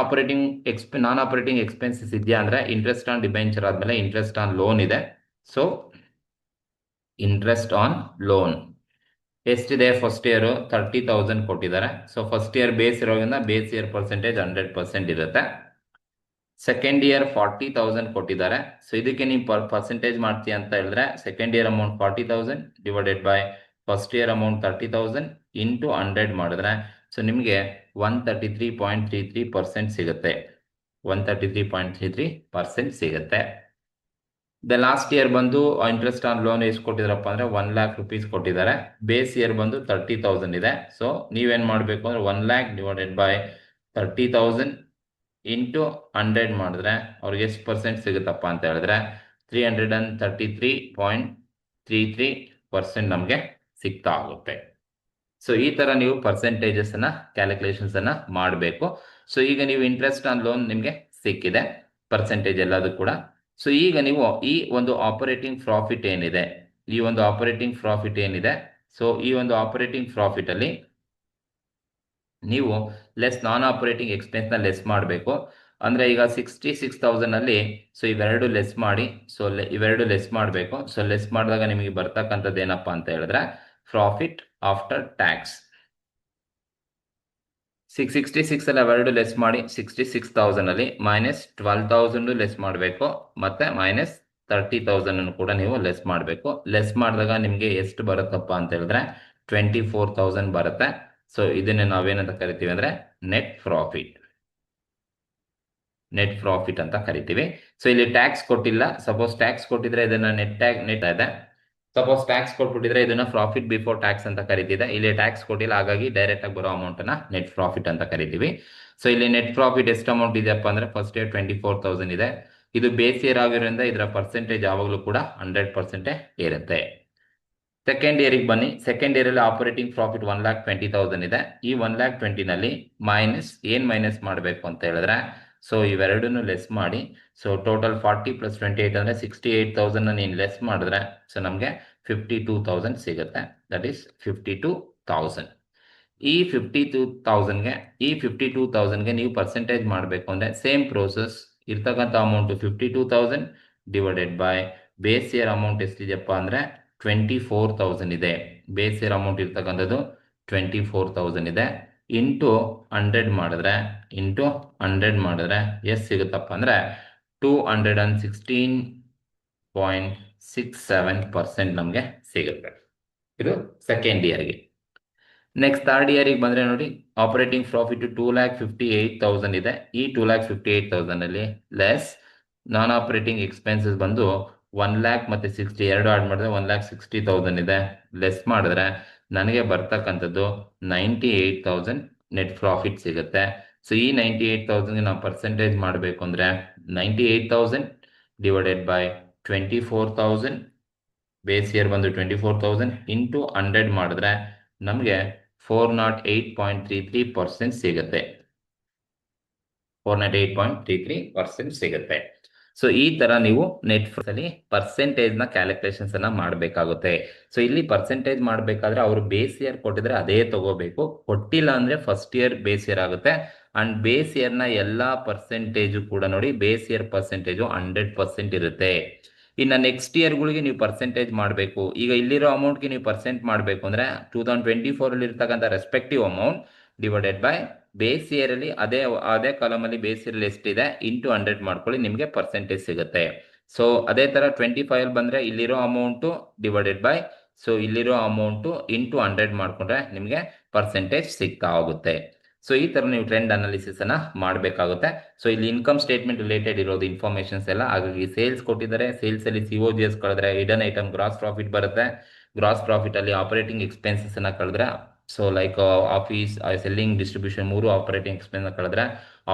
ನಾನ್ ಆಪರೇಟಿಂಗ್ ಎಕ್ಸ್ಪೆನ್ಸಸ್ ಇದೆಯಾ ಅಂದ್ರೆ, ಇಂಟ್ರೆಸ್ಟ್ ಆನ್ ಡಿಬೆಂಚರ್ ಆದ್ಮೇಲೆ ಇಂಟ್ರೆಸ್ಟ್ ಆನ್ ಲೋನ್ ಇದೆ. ಸೊ ಇಂಟ್ರೆಸ್ಟ್ ಆನ್ ಲೋನ್ ಎಷ್ಟಿದೆ, ಫಸ್ಟ್ ಇಯರ್ 30,000 ಕೊಟ್ಟಿದ್ದಾರೆ. ಸೊ ಫಸ್ಟ್ ಇಯರ್ ಬೇಸ್ ಇರೋದ್ರಿಂದ ಬೇಸ್ ಇಯರ್ ಪರ್ಸೆಂಟೇಜ್ 100% ಇರುತ್ತೆ. ಸೆಕೆಂಡ್ ಇಯರ್ 40,000 ಕೊಟ್ಟಿದ್ದಾರೆ. ಸೊ ಇದಕ್ಕೆ ನೀವು ಪರ್ಸೆಂಟೇಜ್ ಮಾಡ್ತೀಯ ಅಂತ ಹೇಳಿದ್ರೆ, second year amount 40,000 divided by first year amount 30,000 into 100 ಮಾಡಿದ್ರೆ ಸೊ ನಿಮಗೆ 133.33% ಸಿಗುತ್ತೆ. 133.33% ಸಿಗುತ್ತೆ. ದ ಲಾಸ್ಟ್ ಇಯರ್ ಬಂದು ಇಂಟ್ರೆಸ್ಟ್ ಆನ್ ಲೋನ್ ಎಷ್ಟು ಕೊಟ್ಟಿದಾರಪ್ಪ ಅಂದ್ರೆ 1 lakh rupees ಕೊಟ್ಟಿದ್ದಾರೆ. ಬೇಸ್ ಇಯರ್ ಬಂದು 30,000 ಇದೆ. ಸೊ ನೀವೇನ್ ಮಾಡಬೇಕು ಅಂದ್ರೆ 1 lakh ಡಿವೈಡೆಡ್ ಬೈ 30,000 ಇಂಟು 100 ಮಾಡಿದ್ರೆ ಅವ್ರಿಗೆ ಎಷ್ಟು ಪರ್ಸೆಂಟ್ ಸಿಗುತ್ತಪ್ಪ ಅಂತ ಹೇಳಿದ್ರೆ 333.33% ನಮಗೆ ಸಿಗ್ತಾ ಆಗುತ್ತೆ. ಸೊ ಈ ತರ ನೀವು ಪರ್ಸೆಂಟೇಜಸ್ ಅನ್ನ ಕ್ಯಾಲ್ಕುಲೇಷನ್ಸ್ ಅನ್ನ ಮಾಡಬೇಕು. ಸೊ ಈಗ ನೀವು ಇಂಟ್ರೆಸ್ಟ್ ಆನ್ ಲೋನ್ ನಿಮಗೆ ಸಿಕ್ಕಿದೆ, ಪರ್ಸೆಂಟೇಜ್ ಎಲ್ಲದೂ ಕೂಡ. ಸೊ ಈಗ ನೀವು ಈ ಒಂದು ಆಪರೇಟಿಂಗ್ ಪ್ರಾಫಿಟ್ ಏನಿದೆ, ಸೊ ಈ ಒಂದು ಆಪರೇಟಿಂಗ್ ಪ್ರಾಫಿಟ್ ಅಲ್ಲಿ ನೀವು ಲೆಸ್ ನಾನ್ ಆಪರೇಟಿಂಗ್ ಎಕ್ಸ್ಪೆನ್ಸ್ ನ ಲೆಸ್ ಮಾಡಬೇಕು. ಅಂದ್ರೆ ಈಗ 66,000 ಅಲ್ಲಿ ಸೊ ಇವೆರಡು ಲೆಸ್ ಮಾಡಿ, ಸೊ ಇವೆರಡು ಲೆಸ್ ಮಾಡಬೇಕು. ಸೊ ಲೆಸ್ ಮಾಡಿದಾಗ ನಿಮಗೆ ಬರ್ತಕ್ಕಂಥದ್ದು ಏನಪ್ಪಾ ಅಂತ ಹೇಳಿದ್ರೆ ಪ್ರಾಫಿಟ್ ಆಫ್ಟರ್ ಟ್ಯಾಕ್ಸ್. 666 ಅಲ್ಲಿ ಅವೆರಡು ಲೆಸ್ ಮಾಡಿ 66,000 ಅಲ್ಲಿ ಮೈನಸ್ 12,000 ಲೆಸ್ ಮಾಡಬೇಕು, ಮತ್ತೆ ಮೈನಸ್ 30,000 ಕೂಡ ನೀವು ಲೆಸ್ ಮಾಡಬೇಕು. ಲೆಸ್ ಮಾಡಿದಾಗ ನಿಮಗೆ ಎಷ್ಟು ಬರುತ್ತಪ್ಪ ಅಂತ ಹೇಳಿದ್ರೆ 24,000 ಬರುತ್ತೆ. ಸೊ ಇದನ್ನ ನಾವೇನಂತ ಕರಿತೀವಿ ಅಂದ್ರೆ ನೆಟ್ ಪ್ರಾಫಿಟ್ ಅಂತ ಕರಿತೀವಿ. ಸೊ ಇಲ್ಲಿ ಟ್ಯಾಕ್ಸ್ ಕೊಟ್ಟಿಲ್ಲ. ಸಪೋಸ್ ಟ್ಯಾಕ್ಸ್ ಕೊಟ್ಟಿದ್ರೆ ಇದನ್ನ ನೆಟ್ ಇದೆ. ಸಪೋಸ್ ಟ್ಯಾಕ್ಸ್ ಕೊಟ್ಬಿಟ್ಟಿದ್ರೆ ಇದನ್ನ ಪ್ರಾಫಿಟ್ ಬಿಫೋರ್ ಟ್ಯಾಕ್ಸ್ ಅಂತ ಕರಿತಿದೆ. ಇಲ್ಲಿ ಟ್ಯಾಕ್ಸ್ ಕೊಟ್ಟಿಲ್ಲ, ಹಾಗಾಗಿ ಡೈರೆಕ್ಟ್ ಆಗಿ ಬರೋ ಅಮೌಂಟ್ ಅನ್ನ ನೆಟ್ ಪ್ರಾಫಿಟ್ ಅಂತ ಕರಿತೀವಿ. ಸೊ ಇಲ್ಲಿ ನೆಟ್ ಪ್ರಾಫಿಟ್ ಎಷ್ಟು ಅಮೌಂಟ್ ಇದೆಯಪ್ಪ ಅಂದ್ರೆ ಫಸ್ಟ್ ಇಯರ್ 24,000 ಇದೆ. ಇದು ಬೇಸ್ ಇಯರ್ ಆಗಿರೋದ್ರಿಂದ ಇದರ ಪರ್ಸೆಂಟೇಜ್ ಯಾವಾಗಲೂ ಕೂಡ 100% ಇರುತ್ತೆ. ಸೆಕೆಂಡ್ ಇಯರ್ಗೆ ಬನ್ನಿ. ಸೆಕೆಂಡ್ ಇಯರ್ ಅಲ್ಲಿ ಆಪರೇಟಿಂಗ್ ಪ್ರಾಫಿಟ್ 1,20,000 ಇದೆ. ಈ 1,20,000 ನಲ್ಲಿ ಮೈನಸ್ ಮಾಡಬೇಕು ಅಂತ ಹೇಳಿದ್ರೆ ಸೊ ಇವೆರಡನ್ನು ಲೆಸ್ ಮಾಡಿ. ಸೊ ಟೋಟಲ್ 40 + 28 ಅಂದ್ರೆ 68,000 ನೀನು ಲೆಸ್ ಮಾಡಿದ್ರೆ ಸೊ ನಮಗೆ 52,000 ಸಿಗುತ್ತೆ. That is 52,000. ಈ 52,000ಗೆ ನೀವು ಪರ್ಸೆಂಟೇಜ್ ಮಾಡಬೇಕು ಅಂದ್ರೆ ಸೇಮ್ ಪ್ರೋಸೆಸ್. ಇರ್ತಕ್ಕಂಥ amount 52,000 divided by base year amount ಎಷ್ಟಿದೆಯಪ್ಪ ಅಂದ್ರೆ 24,000 ಇದೆ. ಬೇಸ್ ಇಯರ್ ಅಮೌಂಟ್ ಇರ್ತಕ್ಕಂಥದ್ದು 24,000 ಇದೆ. ಇಂಟು 100 ಮಾಡಿದ್ರೆ ಎಷ್ಟು ಸಿಗುತ್ತಪ್ಪ ಅಂದ್ರೆ 216.67% ನಮಗೆ ಸಿಗುತ್ತೆ. ಇದು ಸೆಕೆಂಡ್ ಇಯರ್ಗೆ. ನೆಕ್ಸ್ಟ್ ಥರ್ಡ್ ಇಯರ್ಗೆ ಬಂದ್ರೆ ನೋಡಿ, ಆಪರೇಟಿಂಗ್ ಪ್ರಾಫಿಟ್ 2,58,000 ಇದೆ. ಈ 2,58,000 ಅಲ್ಲಿ ಲೆಸ್ ನಾನ್ ಆಪರೇಟಿಂಗ್ ಎಕ್ಸ್ಪೆನ್ಸಸ್ ಬಂದು 1 lakh ಮತ್ತೆ 60 ಎರಡು ಆಡ್ ಮಾಡಿದ್ರೆ 1,60,000 ಇದೆ. ಲೆಸ್ ಮಾಡಿದ್ರೆ ನನಗೆ ಬರ್ತಕ್ಕಂಥದ್ದು 98,000 ನೆಟ್ ಪ್ರಾಫಿಟ್ ಸಿಗುತ್ತೆ. ಸೊ ಈ 98,000 ನಾವು ಪರ್ಸೆಂಟೇಜ್ ಮಾಡಬೇಕು ಅಂದರೆ 98,000 ಡಿವೈಡೆಡ್ ಬೈ 24,000, ಬೇಸ್ ಇಯರ್ ಬಂದು 24,000 ಇಂಟು 100 ಮಾಡಿದ್ರೆ ನಮಗೆ 408.33% ಸಿಗುತ್ತೆ. 408.33% ಸಿಗುತ್ತೆ. ಸೊ ಈ ತರ ನೀವು ನೆಟ್ ಅಲ್ಲಿ ಪರ್ಸೆಂಟೇಜ್ ನ ಕ್ಯಾಲ್ಕುಲೇಷನ್ಸ್ ಅನ್ನ ಮಾಡಬೇಕಾಗುತ್ತೆ. ಸೊ ಇಲ್ಲಿ ಪರ್ಸೆಂಟೇಜ್ ಮಾಡಬೇಕಾದ್ರೆ ಅವರು ಬೇಸ್ ಇಯರ್ ಕೊಟ್ಟಿದ್ರೆ ಅದೇ ತಗೋಬೇಕು, ಕೊಟ್ಟಿಲ್ಲ ಅಂದ್ರೆ ಫಸ್ಟ್ ಇಯರ್ ಬೇಸ್ ಇಯರ್ ಆಗುತ್ತೆ. ಅಂಡ್ ಬೇಸ್ ಇಯರ್ ನ ಎಲ್ಲಾ ಪರ್ಸೆಂಟೇಜು ಕೂಡ ನೋಡಿ, ಬೇಸ್ ಇಯರ್ ಪರ್ಸೆಂಟೇಜು 100% ಇರುತ್ತೆ. ಇನ್ನು ನೆಕ್ಸ್ಟ್ ಇಯರ್ಗಳಿಗೆ ನೀವು ಪರ್ಸೆಂಟೇಜ್ ಮಾಡಬೇಕು. ಈಗ ಇಲ್ಲಿರೋ ಅಮೌಂಟ್ಗೆ ನೀವು ಪರ್ಸೆಂಟ್ ಮಾಡಬೇಕು ಅಂದ್ರೆ 2024 ಅಲ್ಲಿ ಇರ್ತಕ್ಕಂಥ respective amount divided by base year ಅಲ್ಲಿ ಅದೇ ಕಾಲಮ್ ಅಲ್ಲಿ ಬೇಸ್ ಇಯರ್ ಎಷ್ಟಿದೆ ಇಂಟು 100 ಮಾಡ್ಕೊಳ್ಳಿ, ನಿಮಗೆ ಪರ್ಸೆಂಟೇಜ್ ಸಿಗುತ್ತೆ. ಸೊ ಅದೇ ತರ 25 ಅಲ್ಲಿ ಬಂದ್ರೆ ಇಲ್ಲಿರೋ ಅಮೌಂಟ್ ಡಿವೈಡೆಡ್ ಬೈ ಸೊ ಇಲ್ಲಿರೋ ಅಮೌಂಟ್ ಇಂಟು 100 ಮಾಡ್ಕೊಂಡ್ರೆ ನಿಮಗೆ ಪರ್ಸೆಂಟೇಜ್ ಸಿಗ್ತಾ ಹೋಗುತ್ತೆ. ಸೊ ಈ ತರ ನೀವು ಟ್ರೆಂಡ್ ಅನಾಲಿಸಿಸ್ ಅನ್ನ ಮಾಡಬೇಕಾಗುತ್ತೆ. ಸೊ ಇಲ್ಲಿ ಇನ್ಕಮ್ ಸ್ಟೇಟ್ಮೆಂಟ್ ರಿಲೇಟೆಡ್ ಇರೋದು ಇನ್ಫಾರ್ಮೇಶನ್ಸ್ ಎಲ್ಲ. ಹಾಗಾಗಿ ಸೇಲ್ಸ್ ಕೊಟ್ಟಿದ್ದಾರೆ, ಸೇಲ್ಸ್ ಅಲ್ಲಿ COGS ಕಳೆದ್ರೆ ಹಿಡನ್ ಐಟಮ್ ಗ್ರಾಸ್ ಪ್ರಾಫಿಟ್ ಬರುತ್ತೆ. ಗ್ರಾಸ್ ಪ್ರಾಫಿಟ್ ಅಲ್ಲಿ ಆಪರೇಟಿಂಗ್ ಎಕ್ಸ್ಪೆನ್ಸಸ್ ಅನ್ನ ಕಳೆದ್ರೆ, so like office, selling, distribution 3 operating expense ಕಳೆದ್ರೆ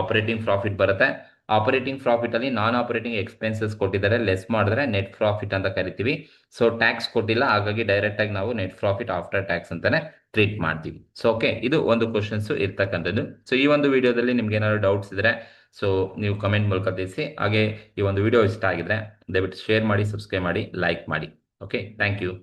ಆಪರೇಟಿಂಗ್ ಪ್ರಾಫಿಟ್ ಬರುತ್ತೆ. ಆಪರೇಟಿಂಗ್ ಪ್ರಾಫಿಟ್ ಅಲ್ಲಿ ನಾನ್ ಆಪರೇಟಿಂಗ್ ಎಕ್ಸ್ಪೆನ್ಸಸ್ ಕೊಟ್ಟಿದ್ದಾರೆ, ಲೆಸ್ ಮಾಡಿದ್ರೆ ನೆಟ್ ಪ್ರಾಫಿಟ್ ಅಂತ ಕರಿತೀವಿ. ಸೊ ಟ್ಯಾಕ್ಸ್ ಕೊಟ್ಟಿಲ್ಲ, ಹಾಗಾಗಿ ಡೈರೆಕ್ಟ್ ಆಗಿ ನಾವು ನೆಟ್ ಪ್ರಾಫಿಟ್ ಆಫ್ಟರ್ ಟ್ಯಾಕ್ಸ್ ಅಂತಾನೆ ಟ್ರೀಟ್ ಮಾಡ್ತೀವಿ. ಸೊ ಓಕೆ, ಇದು ಒಂದು ಕ್ವಶನ್ಸ್ ಇರ್ತಕ್ಕಂಥದ್ದು. ಸೊ ಈ ಒಂದು ವಿಡಿಯೋದಲ್ಲಿ ನಿಮ್ಗೆ ಏನಾದ್ರು ಡೌಟ್ಸ್ ಇದ್ರೆ ಸೊ ನೀವು ಕಮೆಂಟ್ ಮೂಲಕ ತಿಳಿಸಿ. ಹಾಗೆ ಈ ಒಂದು ವಿಡಿಯೋ ಇಷ್ಟ ಆಗಿದ್ರೆ ದಯವಿಟ್ಟು ಶೇರ್ ಮಾಡಿ, ಸಬ್ಸ್ಕ್ರೈಬ್ ಮಾಡಿ, ಲೈಕ್ ಮಾಡಿ. Okay, thank you.